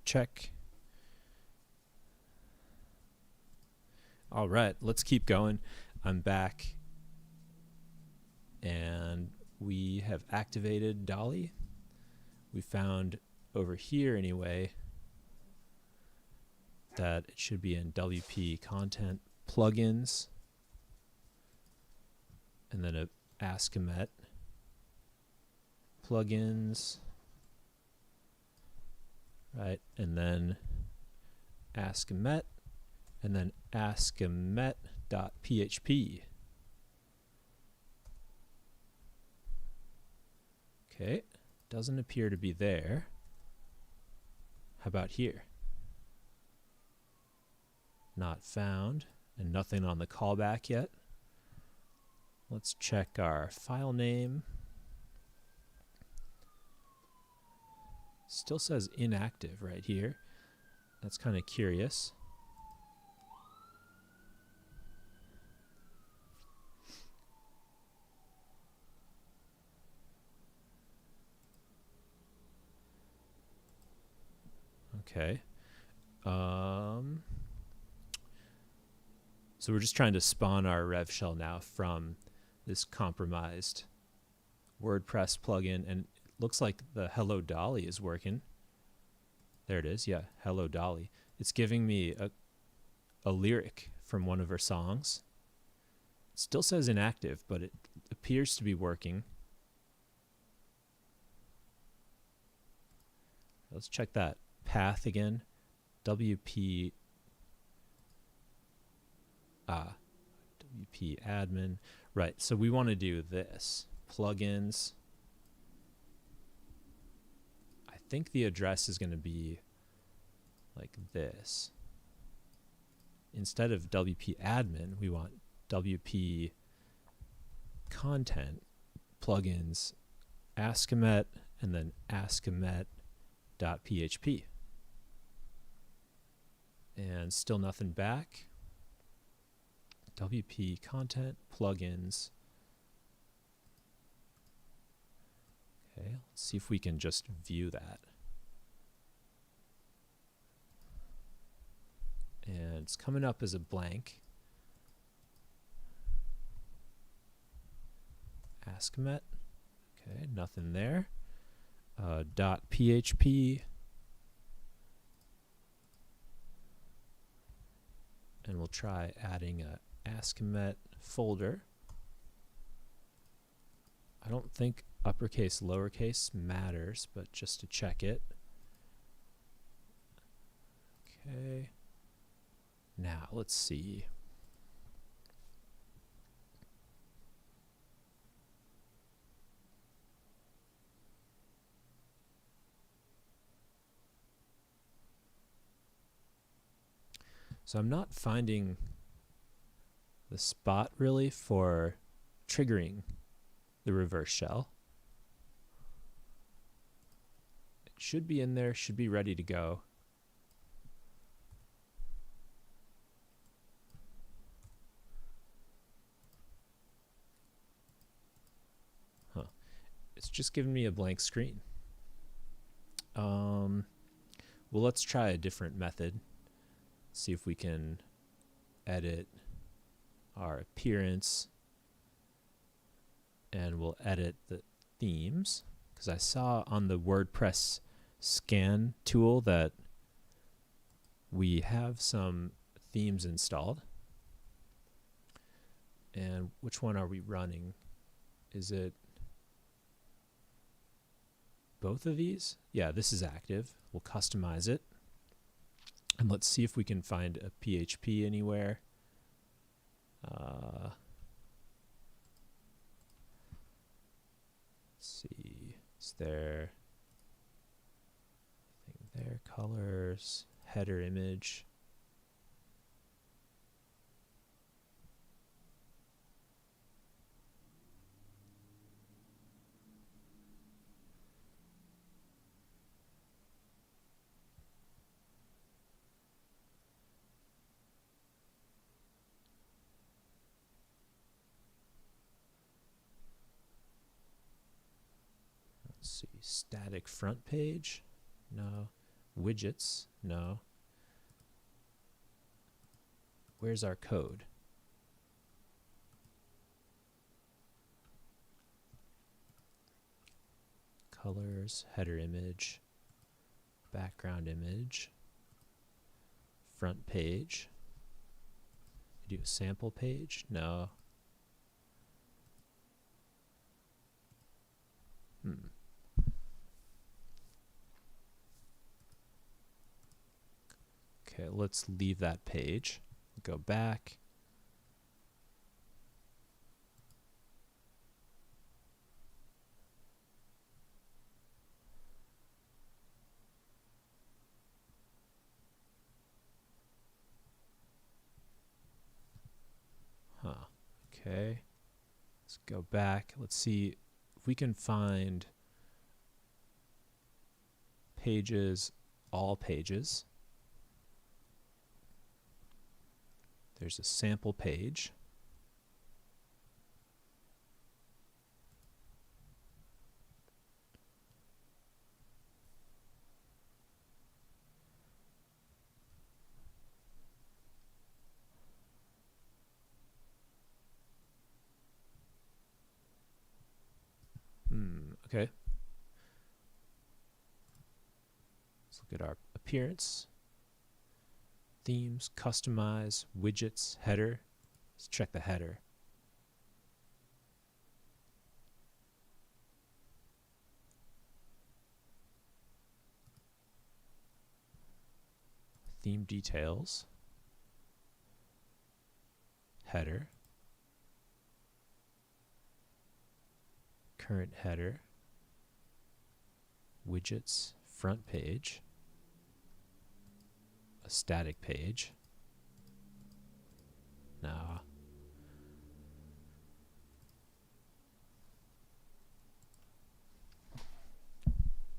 check. All right, let's keep going. I'm back, and we have activated Dolly. We found over here anyway that it should be in WP content plugins, and then a Ask-A-Met plugins, right? And then Ask-A-Met, and then Ask-A-Met.php. Okay, doesn't appear to be there. How about here? Not found, and nothing on the callback yet. Let's check our file name. Still says inactive right here. That's kind of curious. Okay. So we're just trying to spawn our rev shell now from this compromised WordPress plugin, and it looks like the Hello Dolly is working. There it is. Yeah, Hello Dolly. It's giving me a lyric from one of her songs. It still says inactive, but it appears to be working. Let's check that path again. WP admin. Right, so we want to do this. Plugins. I think the address is going to be like this. Instead of WP admin, we want WP content, plugins, Ask-A-Met, and then Ask-A-Met.php. And still nothing back. WP content, plugins. Okay, let's see if we can just view that. And it's coming up as a blank. Ask-A-Met. Okay, nothing there. .php. And we'll try adding a Ask-A-Met folder. I don't think uppercase, lowercase matters, but just to check it. Okay. Now, let's see. So I'm not finding the spot really for triggering the reverse shell. It should be in there, should be ready to go. Huh. It's just giving me a blank screen. Well, let's try a different method. See if we can edit our appearance, and we'll edit the themes, because I saw on the WordPress scan tool that we have some themes installed. And which one are we running? Is it both of these? Yeah, this is active. We'll customize it. And let's see if we can find a PHP anywhere. Let's see. Is there anything there? Colors, header image. Let's see, static front page. No. widgets. No. Where's our code? Colors, header image, background image, front page. Do a sample page? No. Okay, let's leave that page. Go back. Okay. Let's go back. Let's see if we can find pages, all pages. There's a sample page. Okay. Let's look at our appearance. Themes, customize, widgets, header. Let's check the header. Theme details. Header. Current header. Widgets, front page. A static page. Nah.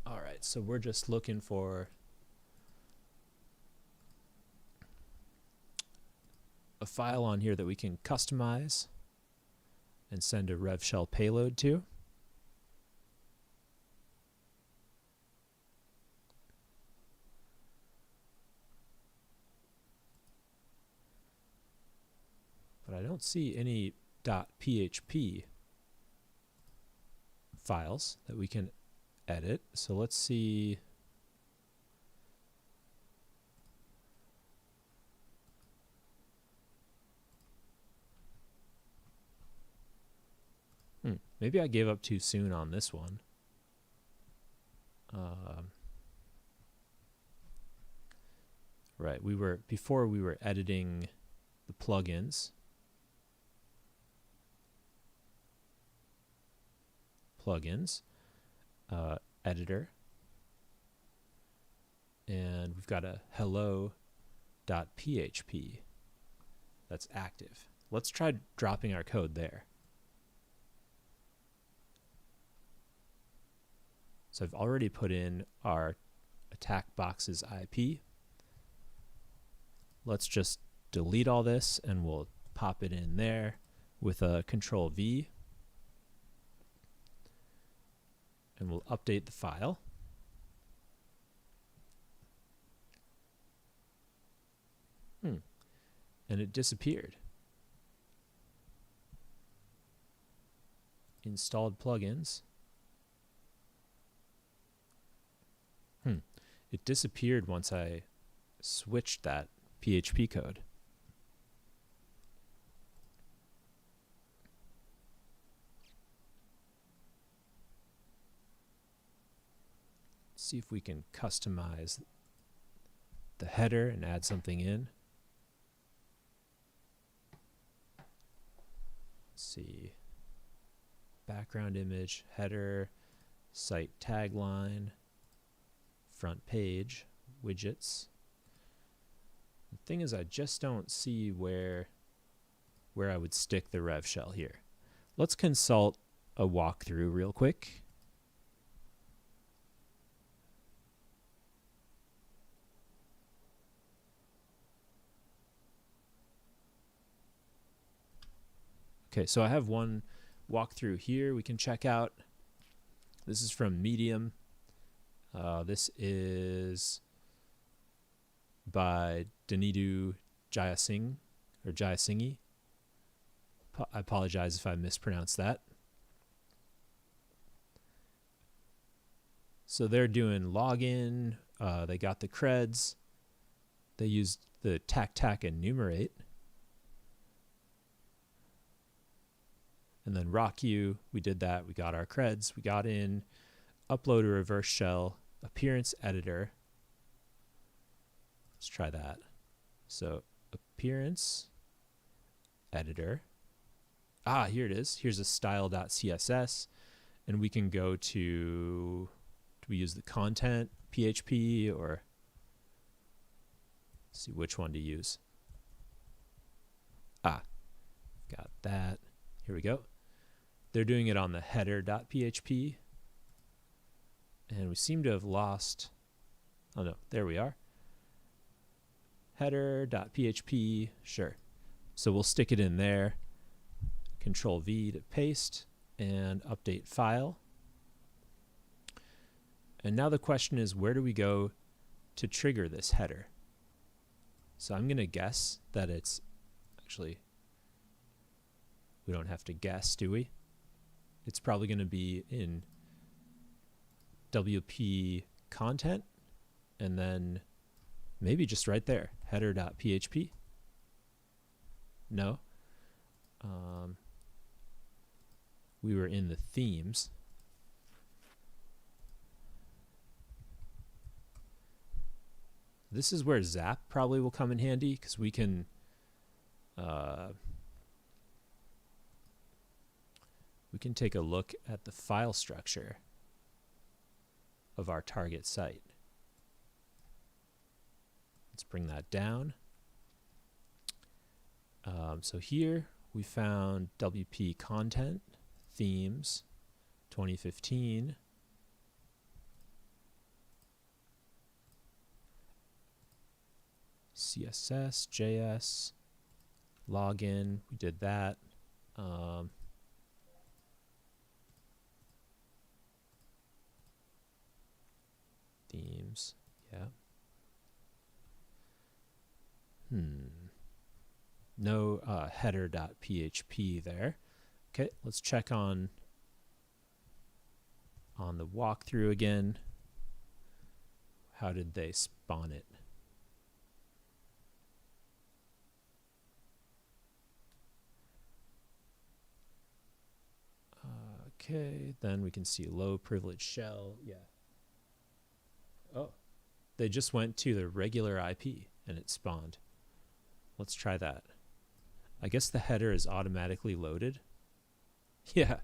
All right, so we're just looking for a file on here that we can customize and send a rev shell payload to. But I don't see any .php files that we can edit. So let's see. Maybe I gave up too soon on this one. Right, before we were editing the plugins. Editor, and we've got a hello.php that's active. Let's try dropping our code there. So I've already put in our attack box's IP. Let's just delete all this and we'll pop it in there with a Control V. And we'll update the file. And it disappeared. Installed plugins. It disappeared once I switched that PHP code. See if we can customize the header and add something in. Let's see. Background image, header, site tagline, front page, widgets. The thing is, I just don't see where I would stick the rev shell here. Let's consult a walkthrough real quick. Okay, so I have one walkthrough here we can check out. This is from Medium. This is by Danidu Jayasinghe or Jayasinghe. I apologize if I mispronounced that. So they're doing login. They got the creds. They used the TAC enumerate. And then RockU, we did that. We got our creds. We got in, upload a reverse shell, appearance editor. Let's try that. So appearance editor. Here it is. Here's a style.css. And we can go to, do we use the content PHP or let's see which one to use. Got that. Here we go. They're doing it on the header.php. And we seem to have lost, oh no, there we are. Header.php, sure. So we'll stick it in there. Control V to paste and update file. And now the question is, where do we go to trigger this header? So I'm going to guess that it's actually, we don't have to guess, do we? It's probably going to be in WP content and then maybe just right there, header.php. No. We were in the themes. This is where Zap probably will come in handy because we can take a look at the file structure of our target site. Let's bring that down. So here we found WP content, themes, 2015. CSS, JS, login, we did that. Themes, yeah. No header.php there. Okay, let's check on the walkthrough again. How did they spawn it? Okay, then we can see low privilege shell. Yeah. Oh, they just went to the regular IP and it spawned. Let's try that. I guess the header is automatically loaded. Yeah,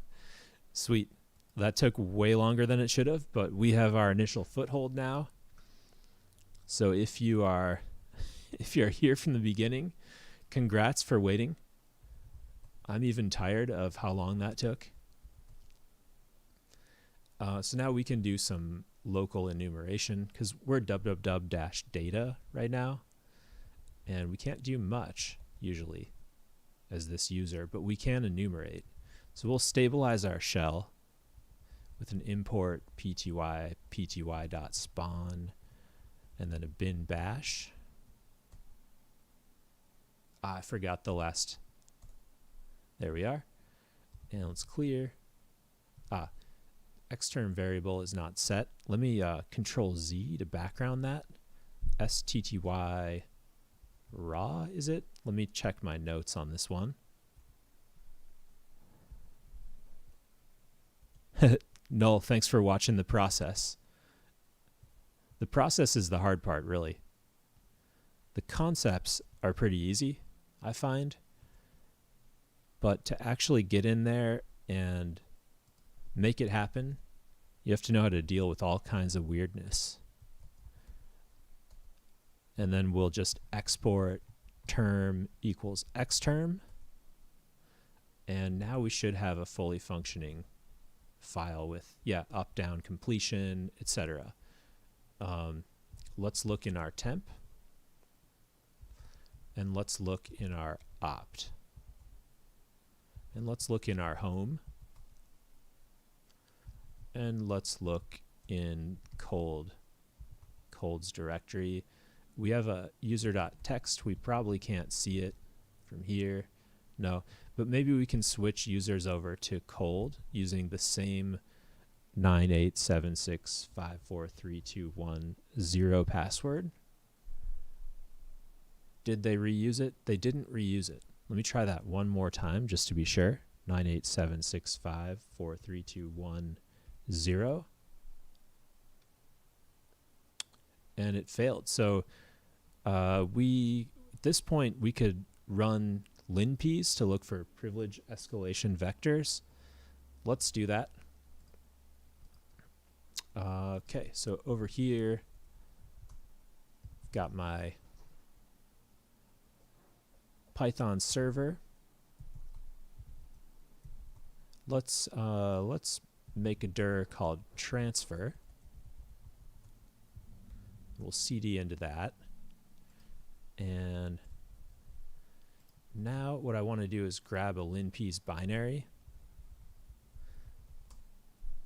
sweet. That took way longer than it should have, but we have our initial foothold now. So if you're here from the beginning, congrats for waiting. I'm even tired of how long that took. So now we can do some local enumeration because we're www-data right now. And we can't do much usually as this user, but we can enumerate. So we'll stabilize our shell with an import pty.spawn and then a bin bash. I forgot the last. There we are. And let's clear. Extern variable is not set. Let me control Z to background that. stty raw, is it? Let me check my notes on this one. Null, thanks for watching the process. The process is the hard part, really. The concepts are pretty easy, I find. But to actually get in there and make it happen, you have to know how to deal with all kinds of weirdness. And then we'll just export term equals xterm. And now we should have a fully functioning file with, up, down, completion, etc. Let's look in our temp. And let's look in our opt. And let's look in our home. And let's look in Coldd's directory. we have a user.text. We probably can't see it from here. No, but maybe we can switch users over to cold using the same 987654321 password. Did they reuse it? They didn't reuse it. Let me try that one more time just to be sure. 987654321 and it failed. So at this point we could run linps to look for privilege escalation vectors. Let's do that. Okay, so over here I've got my Python server. Let's make a dir called transfer. We'll cd into that. And now what I want to do is grab a linps binary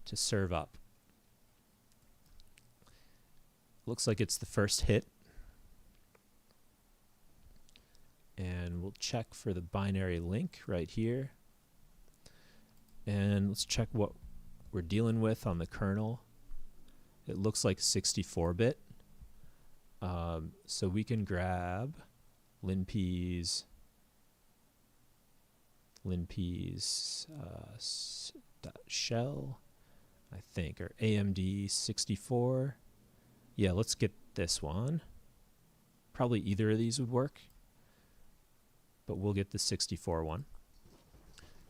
to serve up. Looks like it's the first hit. And we'll check for the binary link right here. And let's check what we're dealing with on the kernel. It looks like 64-bit. So we can grab linps shell, I think, or AMD64. Yeah, let's get this one. Probably either of these would work, but we'll get the 64 one.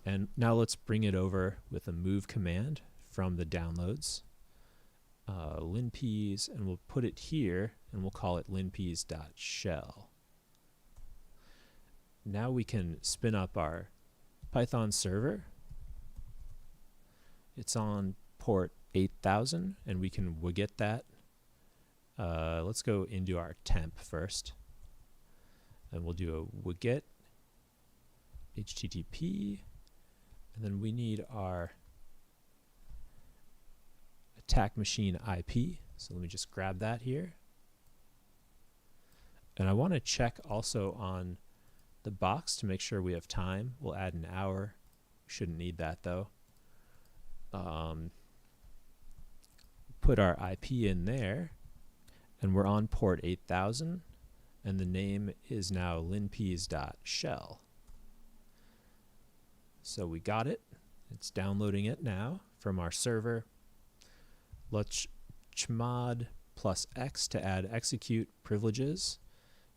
And now let's bring it over with a move command from the downloads. Linps, and we'll put it here, and we'll call it linps.shell. Now we can spin up our Python server. It's on port 8000, and we can wget that. Let's go into our temp first, and we'll do a wget HTTP, and then we need our attack machine IP. So let me just grab that here. And I want to check also on the box to make sure we have time. We'll add an hour. We shouldn't need that though. Put our IP in there, and we're on port 8000, and the name is now linps.shell. So we got it. It's downloading it now from our server. Let's chmod plus X to add execute privileges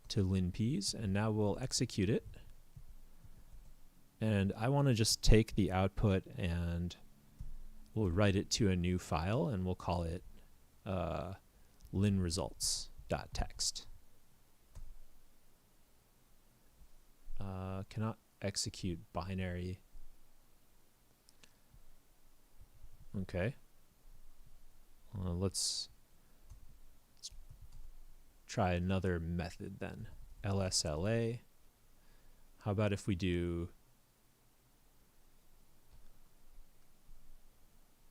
to linps, and now we'll execute it. And I want to just take the output and we'll write it to a new file, and we'll call it linresults.txt. Cannot execute binary. Okay. Let's try another method then. LSLA. How about if we do,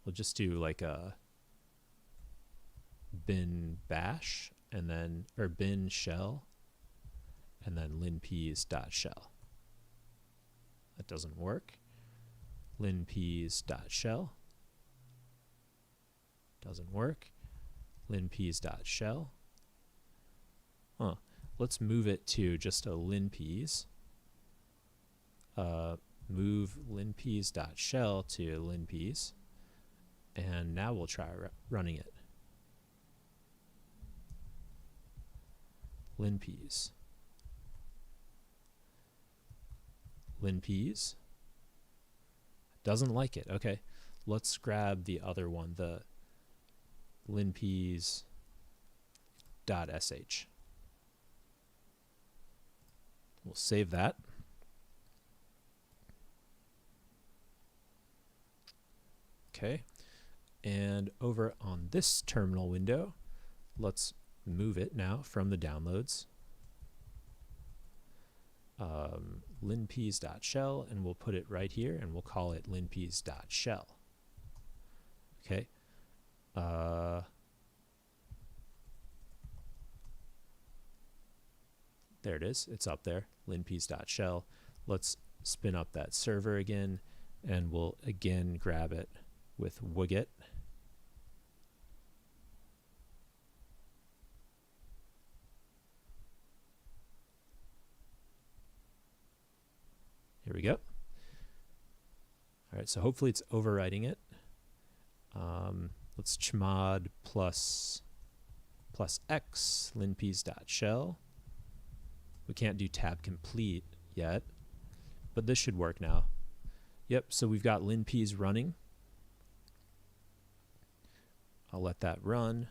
we'll just do like a bin bash, and then, or bin shell, and then linps.shell. That doesn't work. linps.shell. Doesn't work. linps.shell. Let's move it to just a linps. Move linps.shell to linps. And now we'll try running it. Linps. Linps. Doesn't like it. Okay. Let's grab the other one, the linps.sh. We'll save that. Okay. And over on this terminal window, let's move it now from the downloads. linps.shell, and we'll put it right here, and we'll call it linps.shell. Okay. There it is. It's up there, linpiece.shell. Let's spin up that server again, and we'll again grab it with wget. Here we go. All right, so hopefully it's overwriting it. Let's chmod plus x linpiece.shell. We can't do tab complete yet, but this should work now. Yep, so we've got linpiece running. I'll let that run,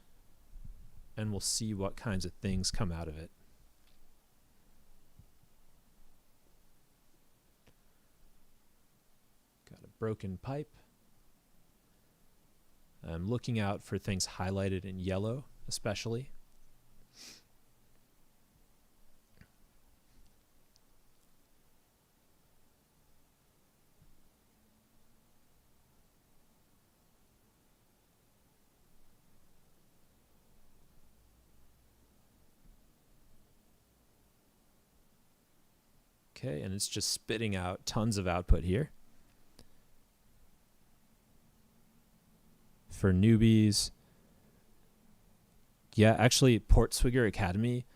and we'll see what kinds of things come out of it. Got a broken pipe. I'm looking out for things highlighted in yellow, especially. Okay, and it's just spitting out tons of output here. For newbies, yeah, actually Portswigger Academy,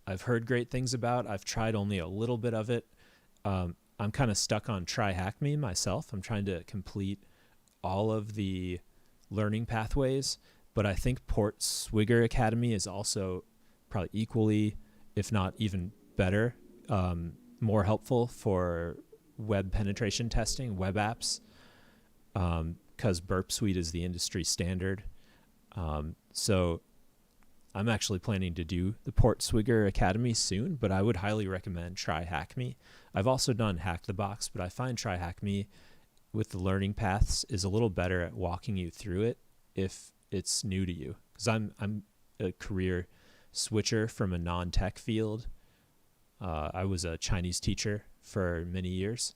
I've heard great things about. I've tried only a little bit of it. I'm kind of stuck on TryHackMe myself. I'm trying to complete all of the learning pathways, but I think Portswigger Academy is also probably equally, if not even better, more helpful for web penetration testing, web apps. Because Burp Suite is the industry standard. So I'm actually planning to do the Portswigger Academy soon, but I would highly recommend TryHackMe. I've also done Hack the Box, but I find TryHackMe with the learning paths is a little better at walking you through it if it's new to you. Because I'm a career switcher from a non-tech field. I was a Chinese teacher for many years.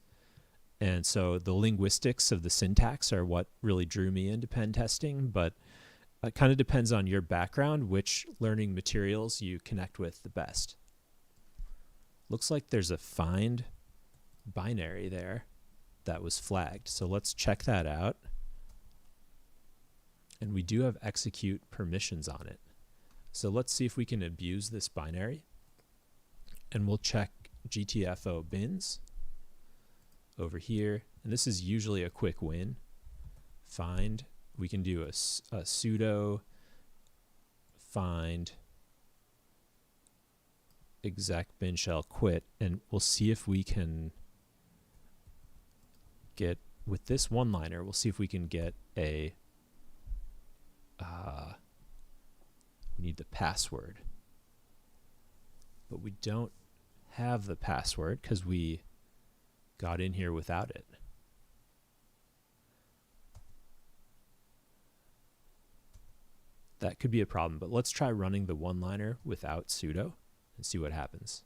And so the linguistics of the syntax are what really drew me into pen testing, but it kind of depends on your background, which learning materials you connect with the best. Looks like there's a find binary there that was flagged. So let's check that out. And we do have execute permissions on it. So let's see if we can abuse this binary. And we'll check GTFO bins over here, and this is usually a quick win. Find, we can do a sudo find exec bin shell quit, and we'll see if we can get, with this one-liner, we'll see if we can get a, we need the password, but we don't have the password because we got in here without it. That could be a problem, but let's try running the one-liner without sudo and see what happens.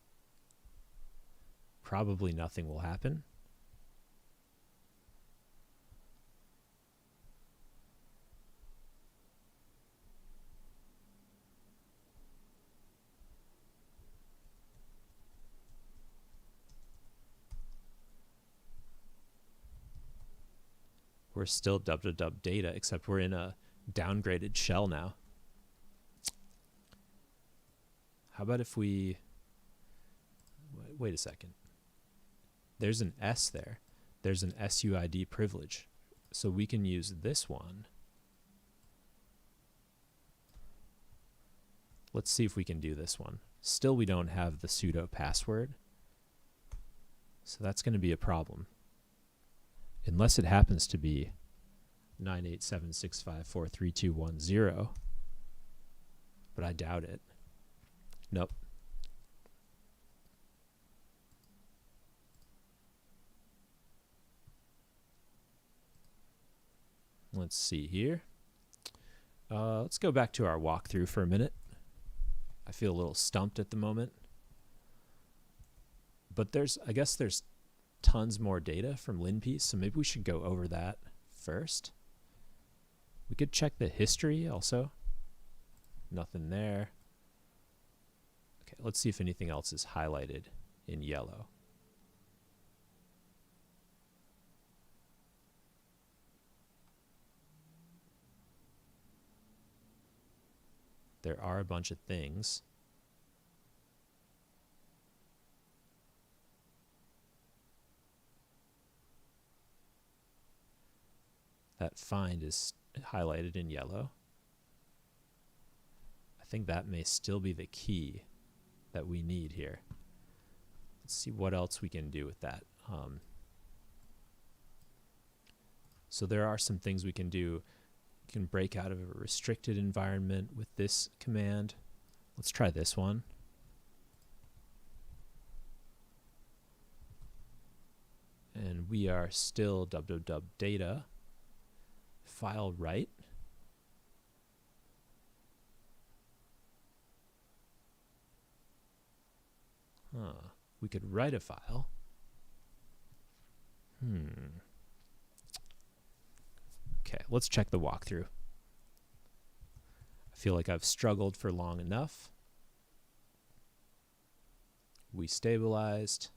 Probably nothing will happen. We're still dub data, except we're in a downgraded shell now. How about if we, wait a second. There's an S there. There's an SUID privilege. So we can use this one. Let's see if we can do this one. Still, we don't have the sudo password. So that's going to be a problem. Unless it happens to be 98765432210, but I doubt it. Nope. Let's see here. Let's go back to our walkthrough for a minute. I feel a little stumped at the moment, but I guess there's tons more data from linpiece, so maybe we should go over that first. We could check the history also. Nothing there. Okay, let's see if anything else is highlighted in yellow. There are a bunch of things. That find is highlighted in yellow. I think that may still be the key that we need here. Let's see what else we can do with that. So there are some things we can do. You can break out of a restricted environment with this command. Let's try this one. And we are still www data file write. We could write a file. Okay, let's check the walkthrough. I feel like I've struggled for long enough. We stabilized.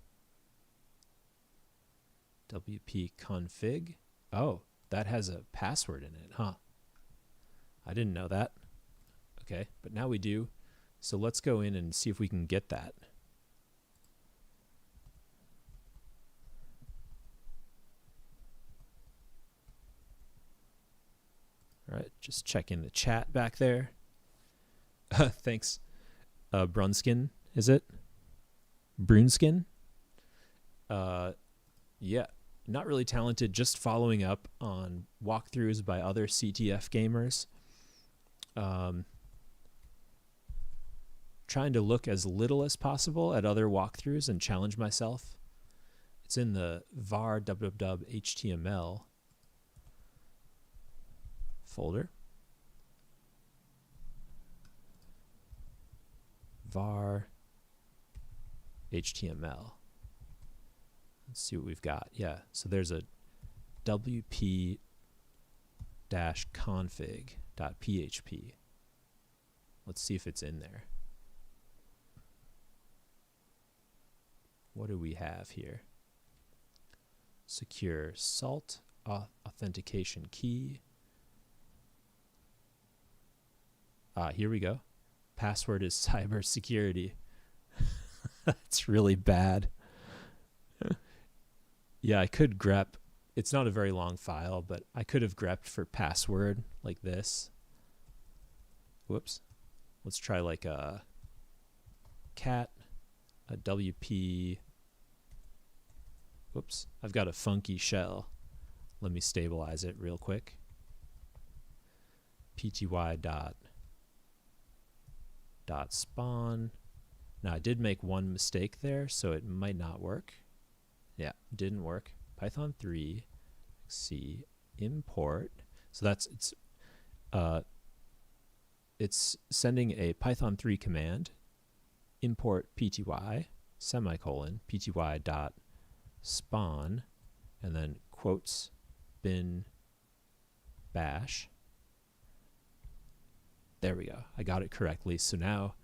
WP config. Oh, that has a password in it, huh? I didn't know that. Okay, but now we do. So let's go in and see if we can get that. All right, just checking the chat back there. Thanks. Brunskin, is it? Brunskin? Yeah, not really talented, just following up on walkthroughs by other CTF gamers. Trying to look as little as possible at other walkthroughs and challenge myself. It's in the var www HTML folder. var HTML. Let's see what we've got. Yeah, so there's a wp-config.php. Let's see if it's in there. What do we have here? Secure salt authentication key. Here we go. Password is cybersecurity. That's really bad. Yeah, I could grep. It's not a very long file, but I could have grepped for password like this. Whoops. Let's try like a cat, a WP. Whoops. I've got a funky shell. Let me stabilize it real quick. pty dot spawn. Now I did make one mistake there, so it might not work. Yeah, didn't work. Python 3 C import. So it's sending a Python 3 command, import pty semicolon pty dot spawn, and then quotes bin bash. There we go. I got it correctly. So now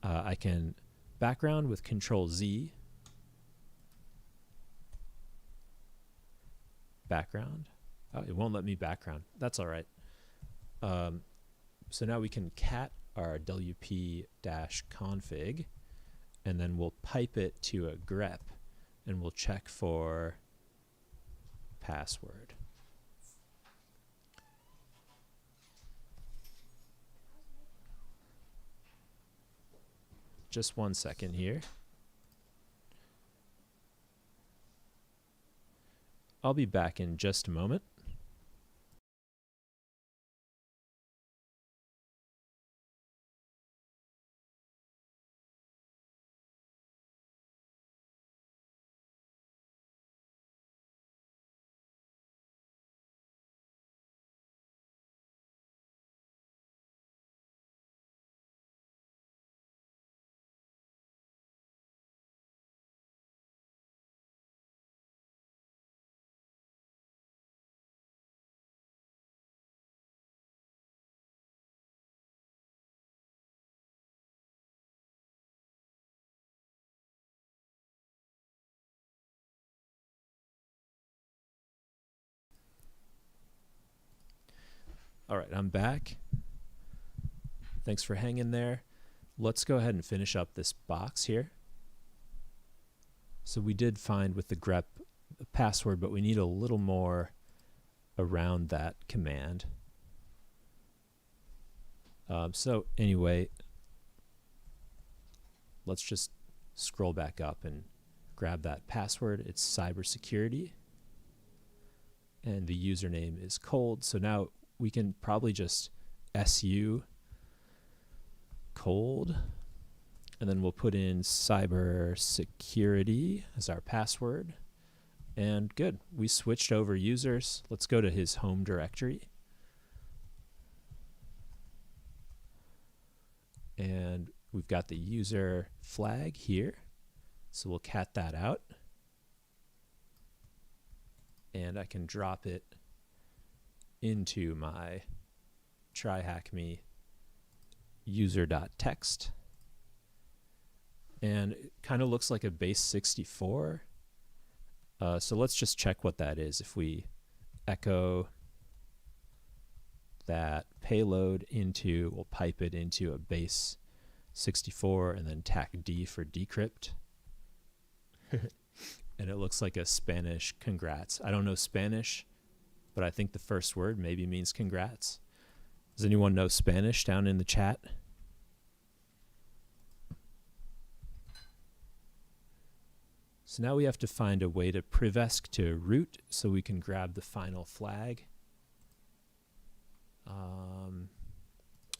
I can background with Control Z. Background. Oh, it won't let me background. That's all right. So now we can cat our wp-config, and then we'll pipe it to a grep, and we'll check for password. Just 1 second here. I'll be back in just a moment. All right, I'm back. Thanks for hanging there. Let's go ahead and finish up this box here. So we did find with the grep a password, but we need a little more around that command. So anyway, let's just scroll back up and grab that password. It's cybersecurity. And the username is cold. So now we can probably just su cold. And then we'll put in cybersecurity as our password. And good. We switched over users. Let's go to his home directory. And we've got the user flag here. So we'll cat that out. And I can drop it into my TryHackMe user.txt. And it kind of looks like a base 64. So let's just check what that is. If we echo that payload into, we'll pipe it into a base 64 and then tack D for decrypt. And it looks like a Spanish congrats. I don't know Spanish, but I think the first word maybe means congrats. Does anyone know Spanish down in the chat? So now we have to find a way to privesc to root so we can grab the final flag.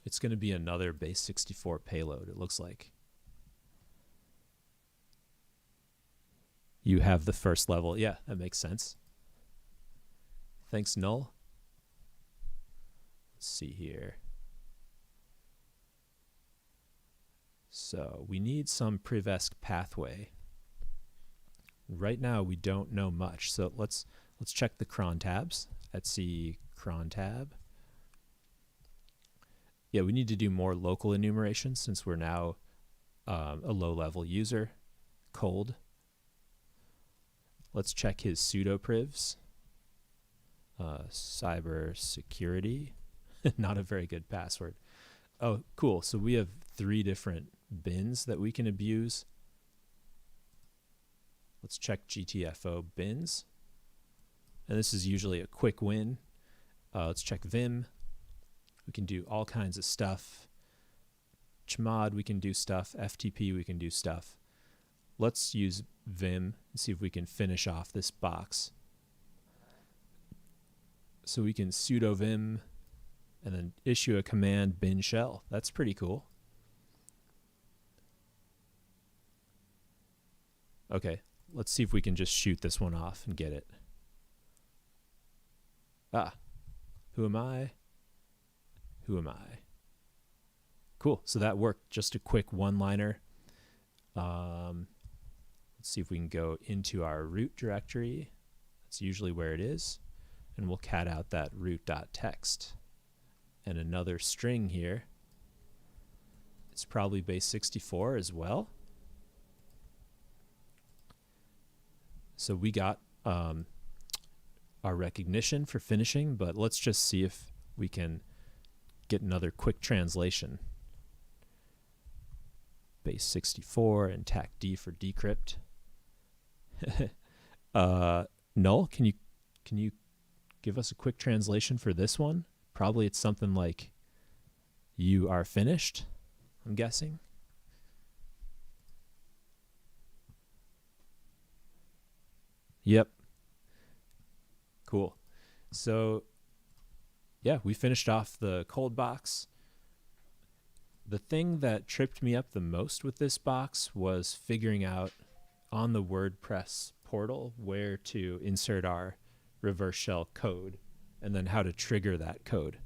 It's going to be another base 64 payload, it looks like. You have the first level. Yeah, that makes sense. Thanks, Null. Let's see here. So we need some privesc pathway. Right now we don't know much, so let's check the cron tabs. Etsy cron tab. Yeah, we need to do more local enumeration since we're now a low-level user. Cold. Let's check his sudo privs. Cybersecurity. Not a very good password. Oh, cool. So we have 3 different bins that we can abuse. Let's check GTFO bins. And this is usually a quick win. Let's check Vim. We can do all kinds of stuff. Chmod, we can do stuff. FTP, we can do stuff. Let's use Vim and see if we can finish off this box. So we can sudo vim and then issue a command bin shell. That's pretty cool. Okay, let's see if we can just shoot this one off and get it. Who am I? Who am I? Cool, so that worked. Just a quick one-liner. Let's see if we can go into our root directory. That's usually where it is. And we'll cat out that root.txt. And another string here. It's probably base 64 as well. So we got our recognition for finishing, but let's just see if we can get another quick translation. Base 64 and tack D for decrypt. Null, can you give us a quick translation for this one? Probably it's something like you are finished, I'm guessing. Yep. Cool. So yeah, we finished off the Colddbox. The thing that tripped me up the most with this box was figuring out on the WordPress portal where to insert our reverse shell code and then how to trigger that code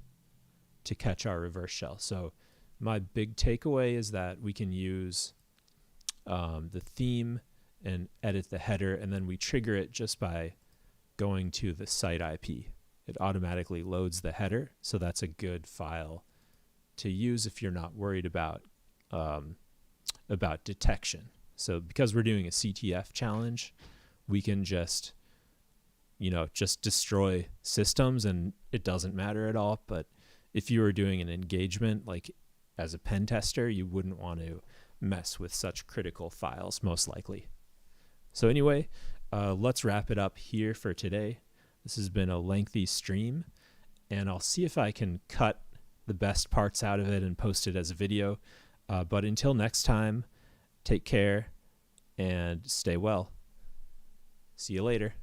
to catch our reverse shell. So my big takeaway is that we can use the theme and edit the header, and then we trigger it just by going to the site IP. It automatically loads the header, so that's a good file to use if you're not worried about detection. So because we're doing a CTF challenge, we can just, just destroy systems and it doesn't matter at all. But if you were doing an engagement, like as a pen tester, you wouldn't want to mess with such critical files, most likely. So anyway, let's wrap it up here for today. This has been a lengthy stream, and I'll see if I can cut the best parts out of it and post it as a video. But until next time, take care and stay well. See you later.